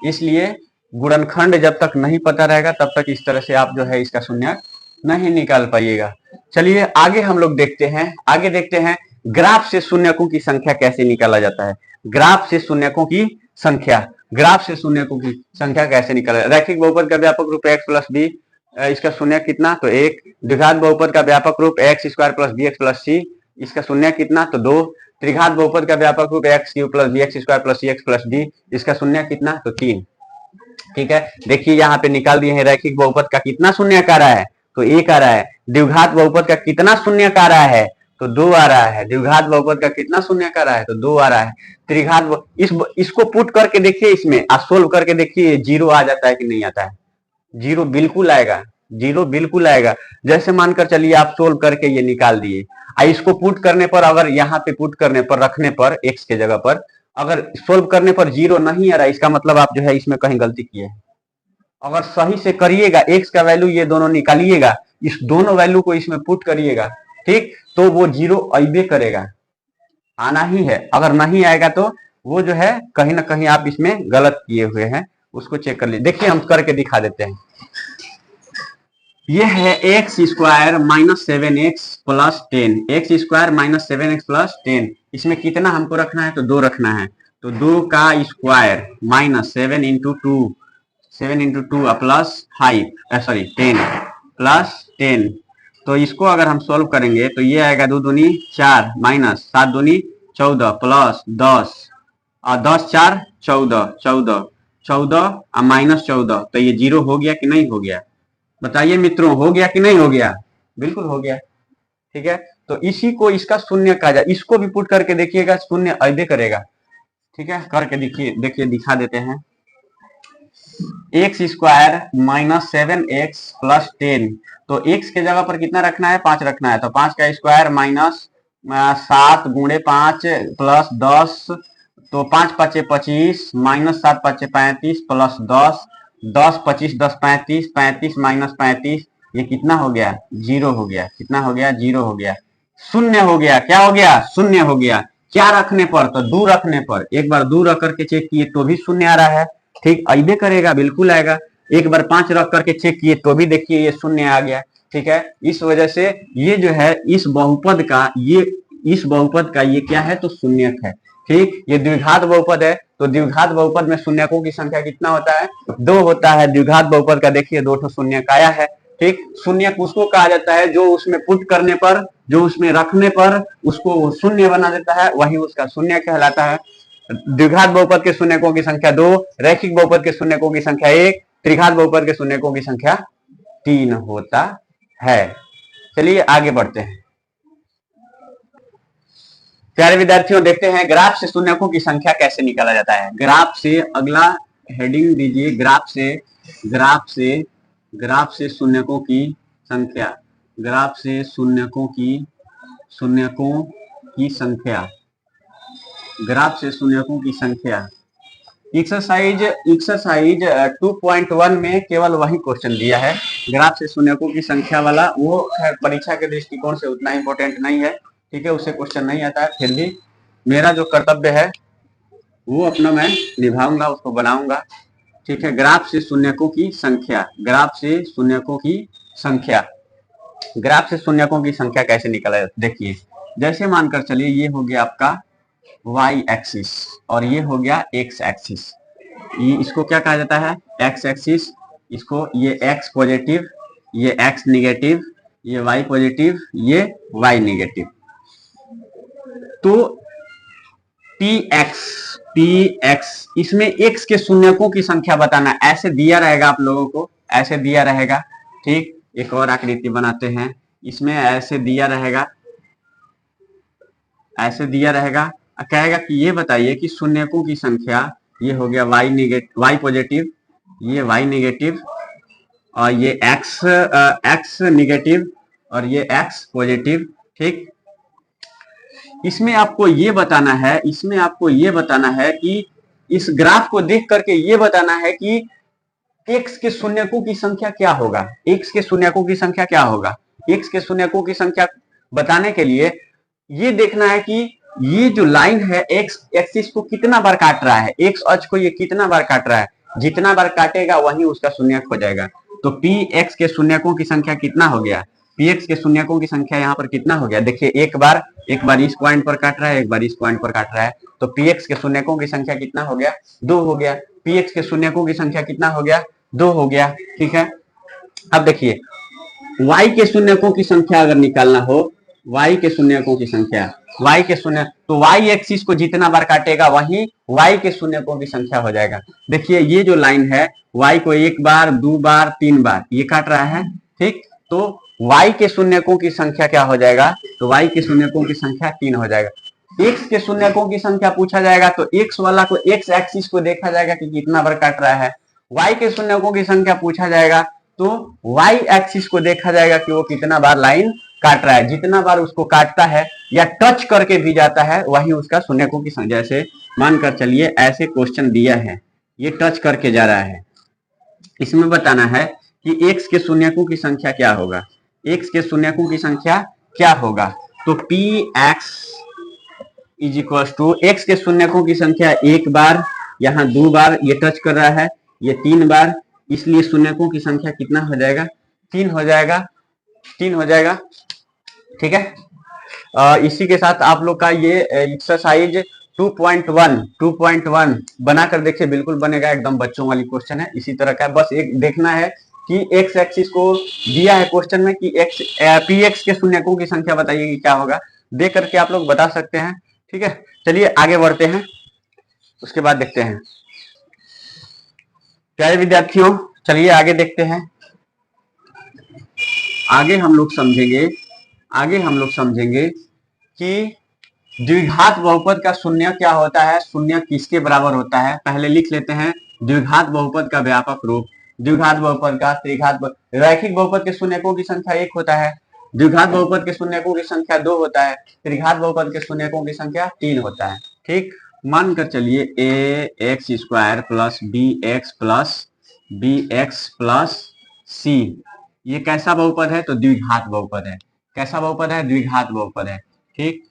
[SPEAKER 1] इसलिए गुणनखंड जब तक नहीं पता रहेगा तब तक इस तरह से आप जो है इसका शून्यक नहीं निकाल पाइएगा। चलिए आगे हम लोग देखते हैं, आगे देखते हैं ग्राफ से शून्यकों की संख्या कैसे निकाला जाता है। ग्राफ से शून्यकों की संख्या, ग्राफ से शून्यकों की संख्या कैसे निकाला, रैखिक बहुपद का व्यापक रूप x + b, इसका शून्यक कितना, तो 1। द्विघात बहुपद का व्यापक रूप x² + bx + c, इसका शून्यक कितना, तो 2। त्रिघात बहुपद का व्यापक रूप x³ + bx² + cx + d, इसका शून्यक कितना, तो 3। ठीक है, देखिए यहाँ पे निकाल दिए हैं रैखिक बहुपद का कितना शून्यक आ रहा है, तो 1 आ रहा है। द्विघात बहुपद का कितना शून्यक आ रहा है, तो 2 आ रहा है। द्विघात बहुपद का कितना शून्यक आ रहा है, तो 2 आ रहा है। त्रिघात इसको पुट करके देखिए, इसमें सोल्व करके देखिए 0 आ जाता है कि नहीं आता है, 0 बिल्कुल आएगा, 0 बिल्कुल आएगा। जैसे मानकर चलिए आप सोल्व करके ये निकाल दिए, इसको पुट करने पर, अगर यहाँ पे पुट करने पर, रखने पर x के जगह पर अगर सोल्व करने पर 0 नहीं आ रहा, इसका मतलब आप जो है इसमें कहीं गलती किए हैं। अगर सही से करिएगा, x का वैल्यू ये दोनों निकालिएगा, इस दोनों वैल्यू को इसमें पुट करिएगा, ठीक, तो वो 0 अइबे करेगा, आना ही है। अगर नहीं आएगा तो वो जो है कहीं ना कहीं आप इसमें गलत किए हुए हैं, उसको चेक कर लीजिए। देखिए हम करके दिखा देते हैं। ये है x² - 7x + 10, x² - 7x + 10, इसमें कितना हमको रखना है, तो 2 रखना है, तो 2 का स्क्वायर -7 × 2, 7 × 2 +5, 10 + 10, तो इसको अगर हम सोल्व करेंगे तो ये आएगा 2 दूनी 4 -7 दूनी 14 +10 और 10 4 14, 14 14 और -14, तो ये 0 हो गया कि नहीं हो गया, बताइए मित्रों, हो गया कि नहीं हो गया, बिल्कुल हो गया। ठीक है, तो इसी को इसका शून्य कहा जाए, इसको भी पुट करके देखिएगा, शून्य अइबे करेगा। ठीक है, करके देखिए, देखिए दिखा देते हैं। x² - 7x + 10, तो x के जगह पर कितना रखना है, 5 रखना है, तो 5 का स्क्वायर -7 × 5 + 10, तो 5 × 5 = 25, -7 × 5 = 35 + 10 25 10 35, 35 - 35, ये कितना हो गया, 0 हो गया। कितना हो गया, 0 हो गया, शून्य हो गया। क्या हो गया, शून्य हो गया। क्या रखने पर, तो 2 रखने पर। एक बार 2 रख करके चेक किए तो भी शून्य आ रहा है, ठीक, अइबे करेगा, बिल्कुल आएगा। एक बार 5 रख करके चेक किए तो भी देखिए ये शून्य आ गया। ठीक है, इस वजह से ये जो है इस बहुपद का, ये क्या है, तो शून्यक है। ठीक, ये द्विघात बहुपद है, तो द्विघात बहुपद में शून्यकों की संख्या कितना होता है, 2 होता है। द्विघात बहुपद का देखिए 2 ठो शून्यक आया है। ठीक, शून्यक उसको कहा जाता है जो उसमें पुट करने पर, जो उसमें रखने पर उसको शून्य बना देता है, वही उसका शून्य कहलाता है। द्विघात बहुपद के शून्यकों की संख्या 2, रैखिक बहुपद के शून्यकों की संख्या 1, त्रिघात बहुपद के शून्यकों की संख्या 3 होता है। चलिए आगे बढ़ते हैं। प्यारे विद्यार्थियों, देखते हैं ग्राफ से शून्यकों की संख्या कैसे निकाला जाता है। ग्राफ से, अगला हेडिंग दीजिए, ग्राफ से शून्यकों की संख्या, ग्राफ से शून्यकों की संख्या, ग्राफ से शून्यकों की संख्या। एक्सरसाइज 2.1 में केवल वही क्वेश्चन दिया है, ग्राफ से शून्यकों की संख्या वाला। वो परीक्षा के दृष्टिकोण से उतना इंपॉर्टेंट नहीं है, ठीक है, उससे क्वेश्चन नहीं आता है। फिर भी मेरा जो कर्तव्य है वो अपना मैं निभाऊंगा, उसको बनाऊंगा। ठीक है, ग्राफ से शून्यकों की संख्या, ग्राफ से शून्यकों की संख्या, ग्राफ से शून्यकों की संख्या कैसे निकाला जाता है। देखिए जैसे मानकर चलिए ये हो गया आपका y एक्सिस और ये हो गया x एक्सिस। ये इसको क्या कहा जाता है? x axis. इसको ये x पॉजिटिव, ये x निगेटिव, ये y पॉजिटिव, ये y निगेटिव। तो px इसमें x के शून्यकों की संख्या बताना, ऐसे दिया रहेगा आप लोगों को, ऐसे दिया रहेगा। ठीक, एक और आकृति बनाते हैं, इसमें ऐसे दिया रहेगा, ऐसे दिया रहेगा। कहेगा कि ये बताइए कि शून्यकों की संख्या, ये हो गया y निगेटिव, y पॉजिटिव, ये y निगेटिव और ये x निगेटिव और ये x पॉजिटिव। ठीक, इसमें आपको ये बताना है, इसमें आपको ये बताना है कि इस ग्राफ को देख करके ये बताना है कि x के शून्यकों की संख्या क्या होगा। x के शून्यकों की संख्या क्या होगा? x के शून्यकों की संख्या बताने के लिए ये देखना है कि ये जो लाइन है x एक्सिस को कितना बार काट रहा है, x अक्ष को ये कितना बार काट रहा है। जितना बार काटेगा वही उसका शून्यक हो जाएगा। तो px के शून्यकों की संख्या कितना हो गया? px के शून्यकों की संख्या यहाँ पर कितना हो गया? देखिए एक बार इस पॉइंट पर काट रहा है, एक बार इस पॉइंट पर काट रहा है। तो px के शून्यकों की संख्या कितना हो गया? 2 हो गया। px के शून्यकों की संख्या कितना हो गया? 2 हो गया। ठीक है, अब देखिए y के शून्यकों की संख्या अगर निकालना हो, y के शून्यकों की संख्या, y के शून्य, तो y एक्सिस को जितना बार काटेगा वही y के शून्यकों की संख्या हो जाएगा। देखिए ये जो लाइन है y को 1 बार 2 बार 3 बार ये काट रहा है। ठीक, तो y के शून्यकों की संख्या क्या हो जाएगा? तो y के शून्यकों की संख्या 3 हो जाएगा। x के शून्यकों की संख्या पूछा जाएगा तो x वाला को x एक्सिस को देखा जाएगा कि कितना बार काट रहा है। y के शून्यकों की संख्या पूछा जाएगा तो y एक्सिस को देखा जाएगा कि वो कितना बार लाइन काट रहा है। जितना बार उसको काटता है या टच करके भी जाता है वही उसका शून्यकों की संख्या। जैसे मानकर चलिए ऐसे क्वेश्चन दिया है, ये टच करके जा रहा है, इसमें बताना है कि x के शून्यकों की संख्या क्या होगा। x के शून्यकों की संख्या क्या होगा? तो px is equal to x के शून्यकों की संख्या 1 बार, यहाँ 2 बार ये टच कर रहा है, ये 3 बार, इसलिए शून्यकों की संख्या कितना हो जाएगा? 3 हो जाएगा। 3 हो जाएगा। ठीक है, इसी के साथ आप लोग का ये एक्सरसाइज 2.1 बनाकर देखिए, बिल्कुल बनेगा, एकदम बच्चों वाली क्वेश्चन है, इसी तरह का है। बस एक देखना है कि x एक्सिस को दिया है क्वेश्चन में कि px के शून्यकों की संख्या बताइए कि क्या होगा, देख करके आप लोग बता सकते हैं। ठीक है, चलिए आगे बढ़ते हैं, उसके बाद देखते हैं। प्यारे विद्यार्थियों चलिए आगे देखते हैं। आगे हम लोग समझेंगे कि द्विघात बहुपद का शून्य क्या होता है, शून्य किसके बराबर होता है। पहले लिख लेते हैं द्विघात बहुपद का व्यापक रूप। द्विघात बहुपद का त्रिघात रैखिक बहुपद के शून्यकों की संख्या 1 होता है, द्विघात बहुपद के शून्यकों की संख्या 2 होता है, त्रिघात बहुपद के शून्यकों की संख्या 3 होता है। ठीक, मानकर चलिए ax² plus bx plus c ये कैसा बहुपद है? तो द्विघात बहुपद है। कैसा बहुपद है? द्विघात बहुपद है। ठीक,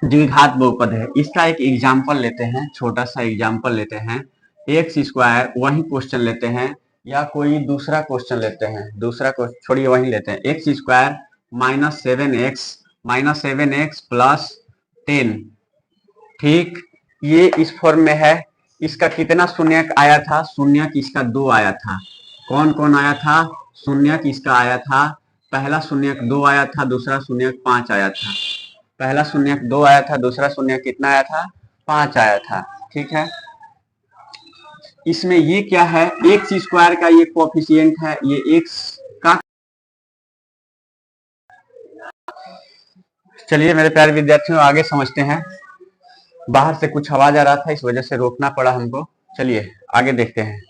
[SPEAKER 1] द्विघात बहुपद है। इसका एक एग्जाम्पल लेते हैं, छोटा सा एग्जाम्पल लेते हैं। x², वही क्वेश्चन लेते हैं या कोई दूसरा क्वेश्चन लेते हैं, दूसरा क्वेश्चन छोड़िए, वही लेते हैं। x² minus 7x plus 10। ठीक, ये इस फॉर्म में है। इसका कितना शून्यक आया था? शून्यक इसका 2 आया था। कौन कौन आया था? शून्यक इसका आया था, पहला शून्यक 2 आया था, दूसरा शून्यक 5 आया था। पहला शून्यक 2 आया था, दूसरा शून्यक कितना आया था? 5 आया था। ठीक है, इसमें ये क्या है? x² का ये कोफिशिएंट है, ये x का। चलिए मेरे प्यारे विद्यार्थियों आगे समझते हैं। बाहर से कुछ आवाज आ रहा था, इस वजह से रोकना पड़ा हमको। चलिए आगे देखते हैं।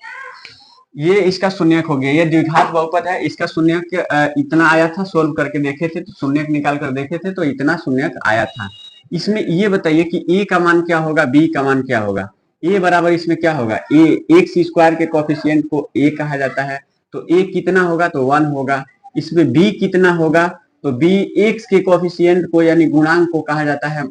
[SPEAKER 1] ये इसका शून्यक हो गया, ये द्विघात बहुपद है, इसका शून्यक इतना आया था। सोल्व करके देखे थे तो शून्यक निकाल कर देखे थे तो इतना शून्यक आया था। इसमें ये बताइए कि a का मान क्या होगा, b का मान क्या होगा। a बराबर इसमें क्या होगा? x² के कोफिशिएंट को a कहा जाता है, तो a कितना होगा? तो 1 होगा। इसमें b कितना होगा? तो b x के कोफिशिएंट को यानी गुणांक को कहा जाता है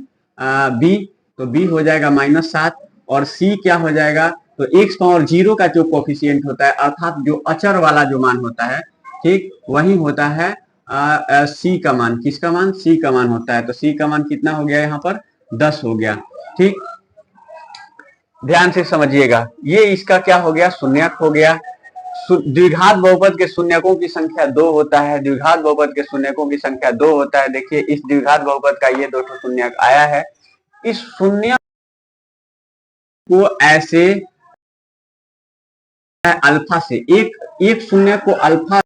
[SPEAKER 1] b, तो b हो जाएगा -7। और c क्या हो जाएगा? तो x पावर 0 का जो कोफिशिएंट होता है, अर्थात जो अचर वाला जो मान होता है, ठीक, वही होता है सी का मान, किसका मान, सी का मान होता है। तो सी का मान कितना हो गया यहाँ पर, 10 हो गया। ठीक, ध्यान से समझिएगा, ये इसका क्या हो गया, शून्यक हो गया। द्विघात बहुपद के शून्यकों की संख्या 2 होता है, द्विघात बहुपद के शून्यकों की संख्या 2 होता है। देखिए इस द्विघात बहुपद का ये 2 शून्यक आया है। इस शून्य को ऐसे अल्फा से, एक शून्य को अल्फा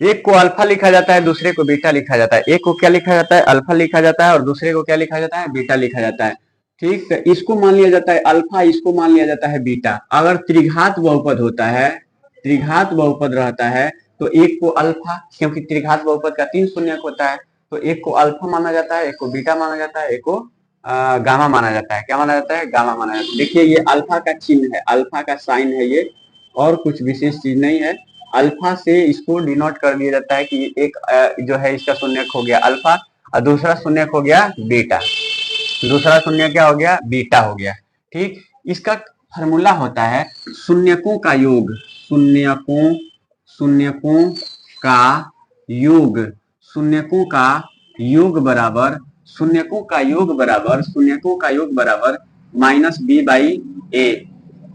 [SPEAKER 1] एक को अल्फा लिखा जाता है, दूसरे को बीटा लिखा जाता है। एक को क्या लिखा जाता है, अल्फा लिखा जाता है, और दूसरे को क्या लिखा जाता है, बीटा लिखा जाता है। ठीक, तो इसको मान लिया जाता है अल्फा, इसको मान लिया जाता है बीटा। अगर त्रिघात बहुपद होता है, त्रिघात बहुपद रहता है, तो एक को अल्फा, क्योंकि त्रिघात बहुपद का 3 शून्यक होता है, तो एक को अल्फा माना जाता है, एक को बीटा माना जाता है, एक को गामा माना जाता है। क्या माना जाता है, गामा माना जाता है। देखिए ये अल्फा का चिन्ह है, अल्फा का साइन है ये, और कुछ विशेष चीज नहीं है। अल्फा से इसको डिनोट कर दिया जाता है कि एक जो है इसका शून्यक हो गया अल्फा, और दूसरा शून्यक हो गया बीटा, दूसरा शून्य क्या हो गया, बीटा हो गया। ठीक, इसका फॉर्मूला होता है शून्यकों का योग, शून्यकों का योग, शून्यकों का योग बराबर, शून्यकों का योग बराबर, शून्यकों का योग बराबर माइनस बी बाई ए,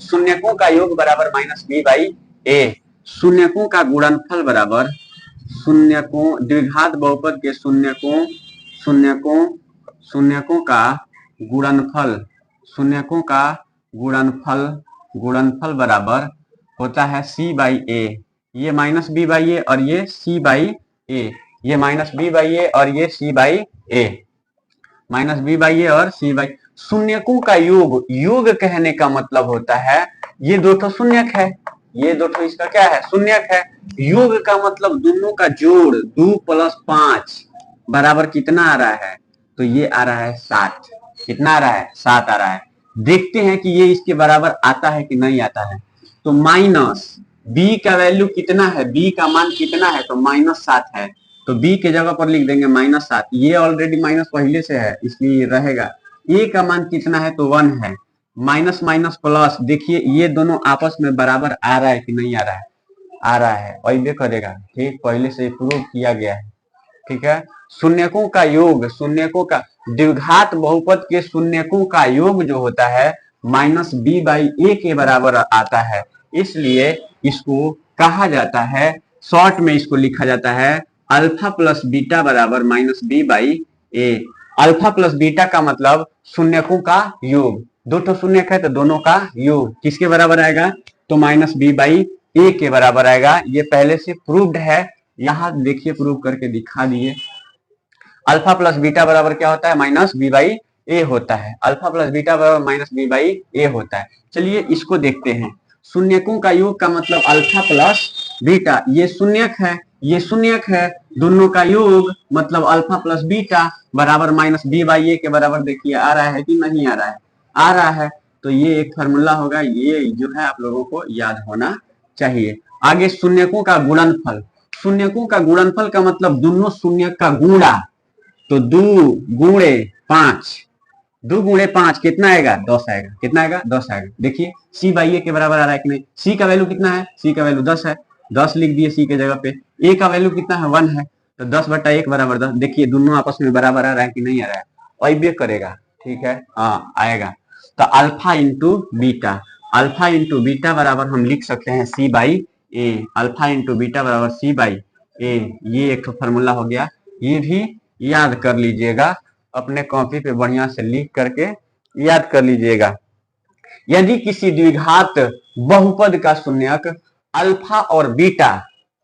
[SPEAKER 1] शून्यकों का योग बराबर माइनस बी बाई ए। शून्यकों का गुणनफल बराबर, शून्यकों द्विघात बहुपद के शून्यकों शून्यकों का गुणनफल, शून्यकों का गुणनफल बराबर होता है सी बाई ए। ये माइनस बी बाई ए और ये सी बाई ए, ये माइनस बी बाई ए और ये C by A, minus B by A और सी बाई। शून्यकों का योग, योग कहने का मतलब होता है ये 2 शून्यक है, ये 2 इसका क्या है, शून्यक है। योग का मतलब दोनों का जोड़, 2 + 5 बराबर कितना आ रहा है, तो ये आ रहा है 7। कितना आ रहा है, 7 आ रहा है। देखते हैं कि ये इसके बराबर आता है कि नहीं आता है। तो माइनस बी का वैल्यू कितना है, बी का मान कितना है, तो -7 है। तो बी के जगह पर लिख देंगे -7, ये ऑलरेडी माइनस पहले से है इसलिए रहेगा। ए का मान कितना है, तो 1 है। माइनस माइनस प्लस, देखिए ये दोनों आपस में बराबर आ रहा है कि नहीं आ रहा है, आ रहा है, वही करेगा। ठीक, पहले से प्रूव किया गया है। ठीक है, शून्यकों का योग, शून्यकों का द्विघात बहुपद के शून्यकों का योग जो होता है माइनस बी बाई ए के बराबर आता है, इसलिए इसको कहा जाता है, शॉर्ट में इसको लिखा जाता है अल्फा प्लस बीटा बराबर minus B by A. Alpha plus beta का मतलब शून्यकों का योग, 2 शून्यक है तो दोनों का योग किसके बराबर आएगा, तो माइनस बी बाई ए के बराबर आएगा। ये पहले से प्रूव्ड है, यहां देखिए प्रूव करके दिखा दिए। अल्फा प्लस बीटा बराबर क्या होता है, माइनस बी बाई ए होता है। अल्फा प्लस बीटा बराबर माइनस बी बाई ए होता है। चलिए इसको देखते हैं। शून्यकों का योग का मतलब अल्फा प्लस बीटा, ये शून्यक है, ये शून्यक है, दोनों का योग मतलब अल्फा प्लस बीटा बराबर माइनस बी बाई ए के बराबर। देखिए आ रहा है कि नहीं आ रहा है, आ रहा है। तो ये एक फॉर्मूला होगा, ये जो है आप लोगों को याद होना चाहिए। आगे शून्यकों का गुणनफल, शून्यकों का गुणनफल का मतलब दोनों शून्यक का गुणा, तो 2 गुणे 5, 2 गुणे 5 कितना आएगा, 10 आएगा। कितना आएगा, 10 आएगा। देखिए सी बाई ए के बराबर आ रहा है कि नहीं, सी का वैल्यू कितना है, सी का वैल्यू 10 है, 10 लिख दिए सी के जगह पे। ए का वैल्यू कितना है, 1 है, तो 10/1 बराबर 10। देखिए दोनों आपस में बराबर आ रहा है कि नहीं आ रहा है, वही करेगा। ठीक है, हाँ आएगा। तो alpha into beta, alpha into beta बराबर हम लिख सकते हैं C by A, alpha into beta बराबर सी बाई ए। ये एक फॉर्मूला हो गया, ये भी याद कर लीजिएगा, अपने कॉपी पे बढ़िया से लिख करके याद कर लीजिएगा। यदि किसी द्विघात बहुपद का शून्यक अल्फा और बीटा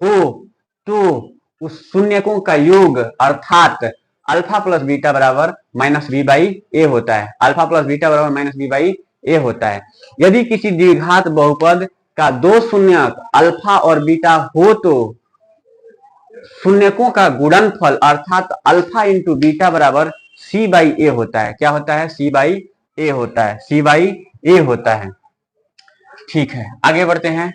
[SPEAKER 1] हो तो उस शून्यकों का योग अर्थात अल्फा प्लस बीटा बराबर माइनस बी बाई ए होता है, अल्फा प्लस बीटा बराबर माइनस बी बाई ए होता है। यदि किसी द्विघात बहुपद का 2 शून्यक अल्फा और बीटा हो तो शून्यकों का गुणनफल अर्थात अल्फा इंटू बीटा बराबर सी बाई ए होता है। क्या होता है, सी बाई ए होता है, सी बाई ए होता है। ठीक है, आगे बढ़ते हैं।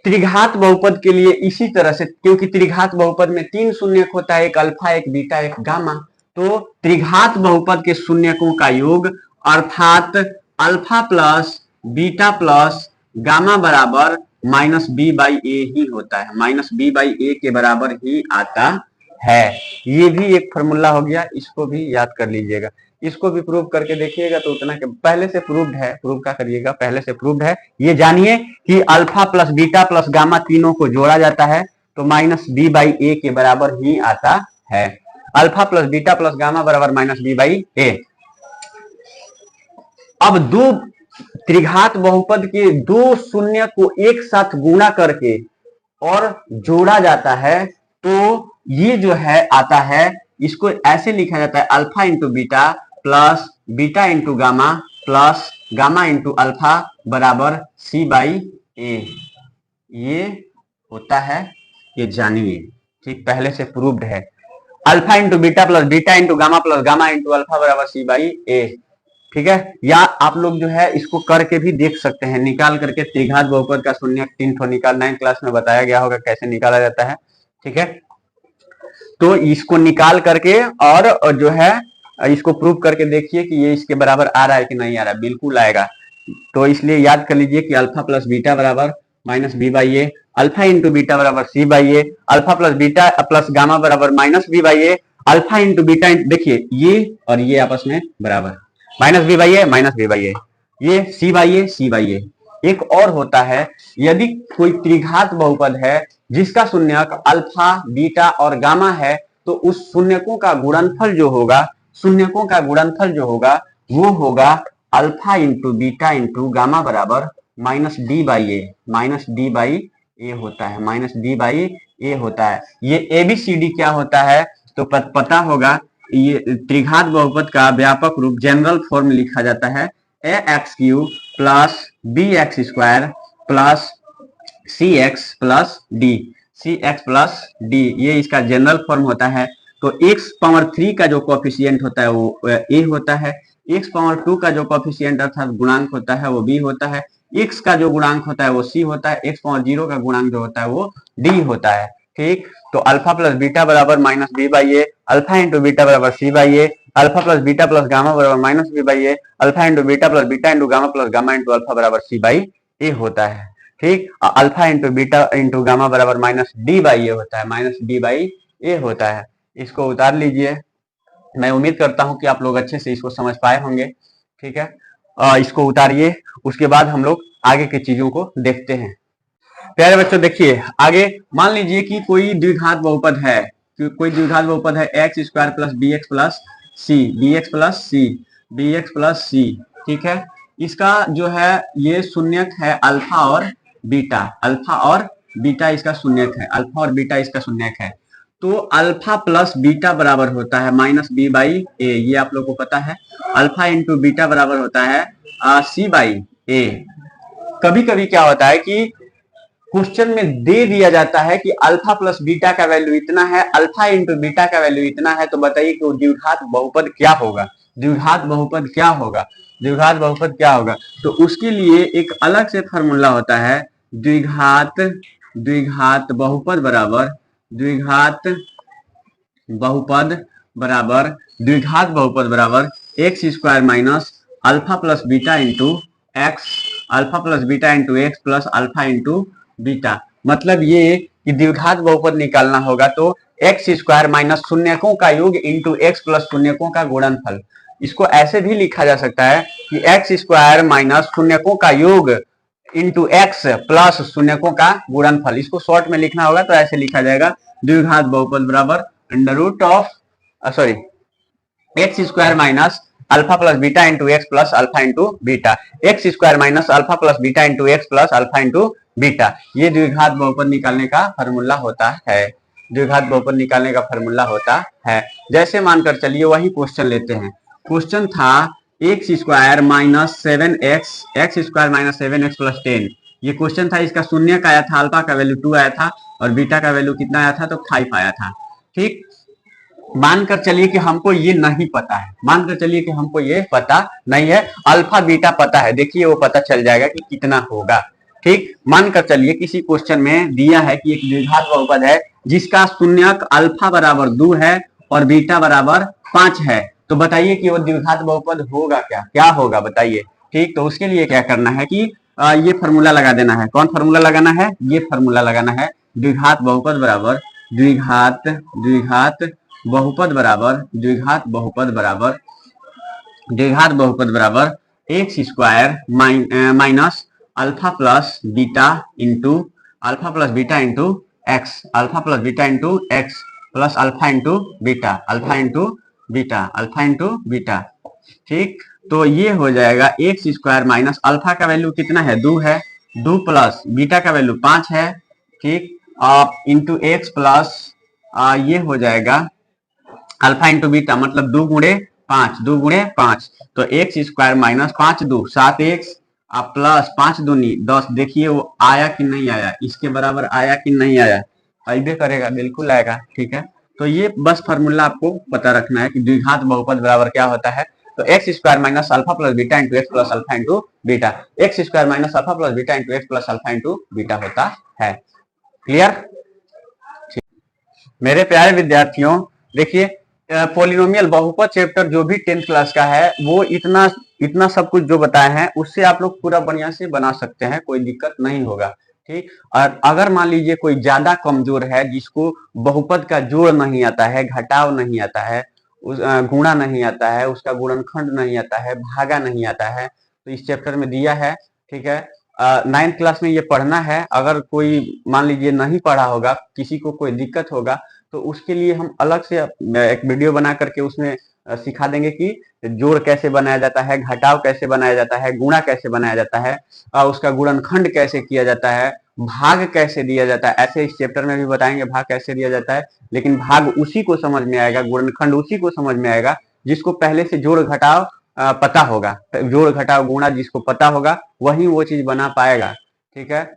[SPEAKER 1] त्रिघात बहुपद के लिए इसी तरह से, क्योंकि त्रिघात बहुपद में 3 शून्यक होता है, एक अल्फा, एक बीटा, एक गामा, तो त्रिघात बहुपद के शून्यकों का योग अर्थात alpha plus beta plus gamma बराबर माइनस बी बाई ए ही होता है, माइनस बी बाई ए के बराबर ही आता है। ये भी एक फॉर्मूला हो गया, इसको भी याद कर लीजिएगा। इसको भी प्रूव करके देखिएगा तो उतना के पहले से प्रूव्ड है, प्रूव क्या करिएगा, पहले से प्रूव्ड है। ये जानिए कि alpha plus beta plus gamma तीनों को जोड़ा जाता है तो माइनस बी बाई ए के बराबर ही आता है। Alpha plus beta plus gamma बराबर माइनस बी बाई ए। अब दो त्रिघात बहुपद के दो शून्य को एक साथ गुणा करके और जोड़ा जाता है तो ये जो है आता है, इसको ऐसे लिखा जाता है alpha into beta plus beta into gamma plus gamma into alpha बराबर सी बाई ए। ये होता है, ये जानिए, ठीक, पहले से प्रूव्ड है। Alpha into beta plus beta into gamma plus gamma into alpha बराबर सी बाई ए, ठीक है। या आप लोग जो है इसको करके भी देख सकते हैं, निकाल करके त्रिघात बहुपद का शून्य 3 ठो निकाल, 9th क्लास में बताया गया होगा कैसे निकाला जाता है, ठीक है। तो इसको निकाल करके और जो है इसको प्रूव करके देखिए कि ये इसके बराबर आ रहा है कि नहीं आ रहा है, बिल्कुल आएगा। तो इसलिए याद कर लीजिए कि अल्फा प्लस बीटा बराबर minus B by A, alpha into beta बराबर C by A, alpha plus beta plus gamma बराबर minus B by A, alpha into beta, देखिए ये और ये आपस में बराबर minus B by A minus B by A, ये C by A C by ए। एक और होता है, यदि कोई त्रिघात बहुपद है जिसका शून्यक अल्फा बीटा और गामा है तो उस शून्यकों का गुणनफल जो होगा, शून्यकों का गुणनफल जो होगा वो होगा alpha into beta into gamma बराबर minus D by A, minus D by A होता है, माइनस डी बाई ए होता है। ये एबीसीडी क्या होता है तो पता होगा। ये त्रिघात बहुपद का व्यापक रूप जनरल फॉर्म लिखा जाता है A X cube plus B X square plus C X plus D, C X plus D, ये इसका जनरल फॉर्म होता है। तो x पावर 3 का जो कोफिशिएंट होता है वो a होता है, x पावर 2 का जो कोफिशिएंट अर्थात गुणांक होता है वो b होता है, x का जो गुणांक होता है वो c होता है, x पावर 0 का गुणांक जो होता है वो d होता है, ठीक। तो अल्फा प्लस बीटा बराबर minus B by A, alpha into beta बराबर C by A, alpha plus beta plus gamma बराबर minus B by A, alpha into beta plus beta into gamma plus gamma into alpha बराबर सी बाई ए होता है, ठीक। Alpha into beta into gamma बराबर माइनस डी बाई ए होता है, माइनस डी बाई ए होता है। इसको उतार लीजिए, मैं उम्मीद करता हूं कि आप लोग अच्छे से इसको समझ पाए होंगे, ठीक है। इसको उतारिए, उसके बाद हम लोग आगे की चीजों को देखते हैं। प्यारे बच्चों देखिए आगे, मान लीजिए कि कोई द्विघात बहुपद है, कोई द्विघात बहुपद है X square plus B X plus C, B X plus C, B X plus C, ठीक है। इसका जो है ये शून्यक है अल्फा और बीटा, अल्फा और बीटा इसका शून्यक है, अल्फा और बीटा इसका शून्यक है। तो अल्फा प्लस बीटा बराबर होता है माइनस बी बाई ए, ये आप लोग को पता है। अल्फा इंटू बीटा बराबर होता है सी बाई ए। कभी कभी क्या होता है कि क्वेश्चन में दे दिया जाता है कि अल्फा प्लस बीटा का वैल्यू इतना है, अल्फा इंटू बीटा का वैल्यू इतना है, तो बताइए कि द्विघात बहुपद क्या होगा, द्विघात बहुपद क्या होगा, द्विघात बहुपद क्या होगा। तो उसके लिए एक अलग से फॉर्मूला होता है, द्विघात बहुपद बराबर द्विघात बहुपद बराबर x square minus alpha plus beta into x, alpha plus beta into x plus alpha into beta. मतलब ये कि द्विघात बहुपद निकालना होगा तो एक्स स्क्वायर माइनस शून्यकों का योग इंटू एक्स प्लस शून्यकों का गुणनफल। इसको ऐसे भी लिखा जा सकता है कि एक्स स्क्वायर माइनस शून्यकों का योग इंटू एक्स प्लस शून्यकों का गुणनफल। इसको शॉर्ट में लिखना होगा तो ऐसे लिखा जाएगा, द्विघात बहुपद बराबर under root of x square minus alpha plus beta into x plus alpha into beta, x square minus alpha plus beta into x plus alpha into beta. ये द्विघात बहुपद निकालने का फॉर्मूला होता है, द्विघात बहुपद निकालने का फॉर्मूला होता है। जैसे मानकर चलिए वही क्वेश्चन लेते हैं। क्वेश्चन था x square minus 7x, x square minus 7x plus 10। ये क्वेश्चन था, इसका शून्य का आया था, अल्फा का वैल्यू 2 आया था और बीटा का वैल्यू कितना आया था तो 5 आया था, ठीक। मानकर चलिए कि हमको ये नहीं पता है, मानकर चलिए कि हमको ये पता नहीं है, अल्फा बीटा पता है, देखिए वो पता चल जाएगा कि कितना होगा, ठीक। मानकर चलिए किसी क्वेश्चन में दिया है कि एक द्विघात बहुपद है जिसका शून्यक अल्फा बराबर 2 है और बीटा बराबर 5 है, तो बताइए कि वो द्विघात बहुपद होगा क्या, क्या होगा बताइए। ठीक, तो उसके लिए क्या करना है कि ये फार्मूला लगा देना है। कौन फार्मूला लगाना है, ये फार्मूला लगाना है। द्विघात बहुपद बराबर द्विघात द्विघात बहुपद बराबर द्विघात बहुपद बराबर द्विघात बहुपद बराबर x square minus alpha plus beta into alpha plus beta into x, alpha plus beta into x plus alpha into beta, alpha into beta, alpha into beta. ठीक, तो ये हो जाएगा एक्स स्क्वायर माइनस अल्फा का वैल्यू कितना है, 2 है, 2 प्लस बीटा का वैल्यू 5 है। ठीक, इंटू एक्स प्लस ये हो जाएगा अल्फा इंटू बीटा मतलब 2 गुणे 5, 2 गुणे 5, तो x square minus 5 2 7 x plus 5 दूनी 10। देखिए वो आया कि नहीं आया, इसके बराबर आया कि नहीं आया, अबे करेगा, बिल्कुल आएगा। ठीक है, तो ये बस फार्मूला आपको पता रखना है कि द्विघात बहुपद बराबर क्या होता है। तो x square minus alpha plus beta into x plus alpha into beta, x square minus alpha plus beta into x plus alpha into beta होता है। क्लियर। मेरे प्यारे विद्यार्थियों, देखिए पॉलिनोमियल बहुपद चैप्टर जो भी 10th क्लास का है वो इतना इतना सब कुछ जो बताए हैं उससे आप लोग पूरा बढ़िया से बना सकते हैं, कोई दिक्कत नहीं होगा। ठीक, और अगर मान लीजिए कोई ज्यादा कमजोर है जिसको बहुपद का जोड़ नहीं आता है, घटाव नहीं आता है, गुणा नहीं आता है, उसका गुणनखंड नहीं आता है, भागा नहीं आता है, तो इस चैप्टर में दिया है। ठीक है, 9th क्लास में ये पढ़ना है। अगर कोई मान लीजिए नहीं पढ़ा होगा, किसी को कोई दिक्कत होगा, तो उसके लिए हम अलग से एक वीडियो बना करके उसमें सिखा देंगे कि जोड़ कैसे बनाया जाता है, घटाव कैसे बनाया जाता है, गुणा कैसे बनाया जाता है, उसका गुणनखंड कैसे किया जाता है, भाग कैसे दिया जाता है। ऐसे इस चैप्टर में भी बताएंगे भाग कैसे दिया जाता है, लेकिन भाग उसी को समझ में आएगा, गुणनखंड उसी को समझ में आएगा जिसको पहले से जोड़ घटाव पता होगा। जोड़ घटाव गुणा जिसको पता होगा वही वो चीज बना पाएगा। ठीक है,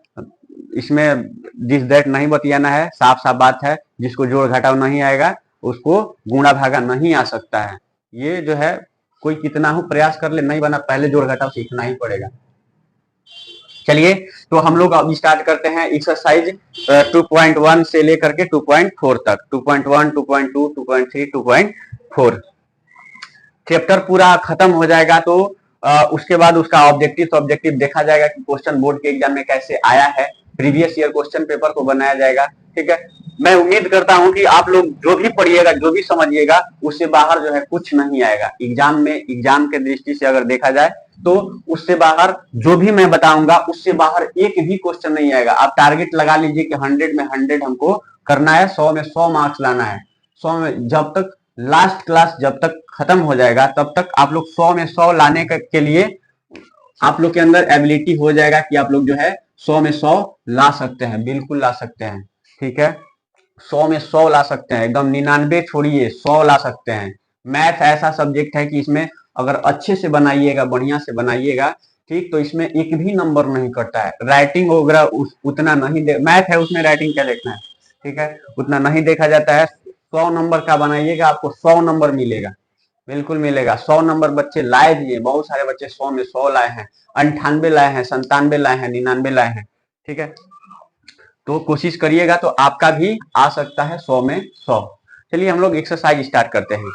[SPEAKER 1] इसमें दिस दैट नहीं बतियाना है, साफ साफ बात है। जिसको जोड़ घटाव नहीं आएगा उसको गुणा भागा नहीं आ सकता है। ये जो है कोई कितना हो प्रयास कर ले नहीं बना, पहले जोड़ घटाव सीखना ही पड़ेगा। चलिए, तो हम लोग अब स्टार्ट करते हैं एक्सरसाइज 2.1 से लेकर के 2.4 तक। 2.1, 2.2, 2.3, 2.4 चैप्टर पूरा खत्म हो जाएगा तो उसके बाद उसका ऑब्जेक्टिव देखा जाएगा कि क्वेश्चन बोर्ड के एग्जाम में कैसे आया है, प्रीवियस ईयर क्वेश्चन पेपर को बनाया जाएगा। ठीक है, मैं उम्मीद करता हूं कि आप लोग जो भी पढ़िएगा, जो भी समझिएगा, उससे बाहर जो है कुछ नहीं आएगा। एग्जाम के दृष्टि से अगर देखा जाए तो उससे बाहर जो भी मैं बताऊंगा उससे बाहर एक भी क्वेश्चन नहीं आएगा। आप टारगेट लगा लीजिए कि 100 में 100 हमको करना है, 100 में 100 मार्क्स लाना है। 100 में जब तक लास्ट क्लास जब तक खत्म हो जाएगा तब तक आप लोग 100 में 100 लाने के लिए आप लोग के अंदर एबिलिटी हो जाएगा कि आप लोग जो है 100 में 100 ला सकते हैं, बिल्कुल ला सकते हैं। ठीक है, 100 में 100 ला सकते हैं, एकदम 99 छोड़िए 100 ला सकते हैं। मैथ ऐसा सब्जेक्ट है कि इसमें अगर अच्छे से बनाइएगा, बढ़िया से बनाइएगा, ठीक, तो इसमें एक भी नंबर नहीं कटता है। राइटिंग वगैरह उतना नहीं मैथ है उसमें राइटिंग क्या देखना है। ठीक है, उतना नहीं देखा जाता है। 100 नंबर का बनाइएगा आपको 100 नंबर मिलेगा, बिल्कुल मिलेगा। 100 नंबर बच्चे लाए भी है, बहुत सारे बच्चे 100 में 100 लाए हैं, 98 लाए हैं, 97 लाए हैं, 99 लाए हैं। ठीक है, तो कोशिश करिएगा तो आपका भी आ सकता है 100 में 100। चलिए हम लोग एक्सरसाइज स्टार्ट करते हैं।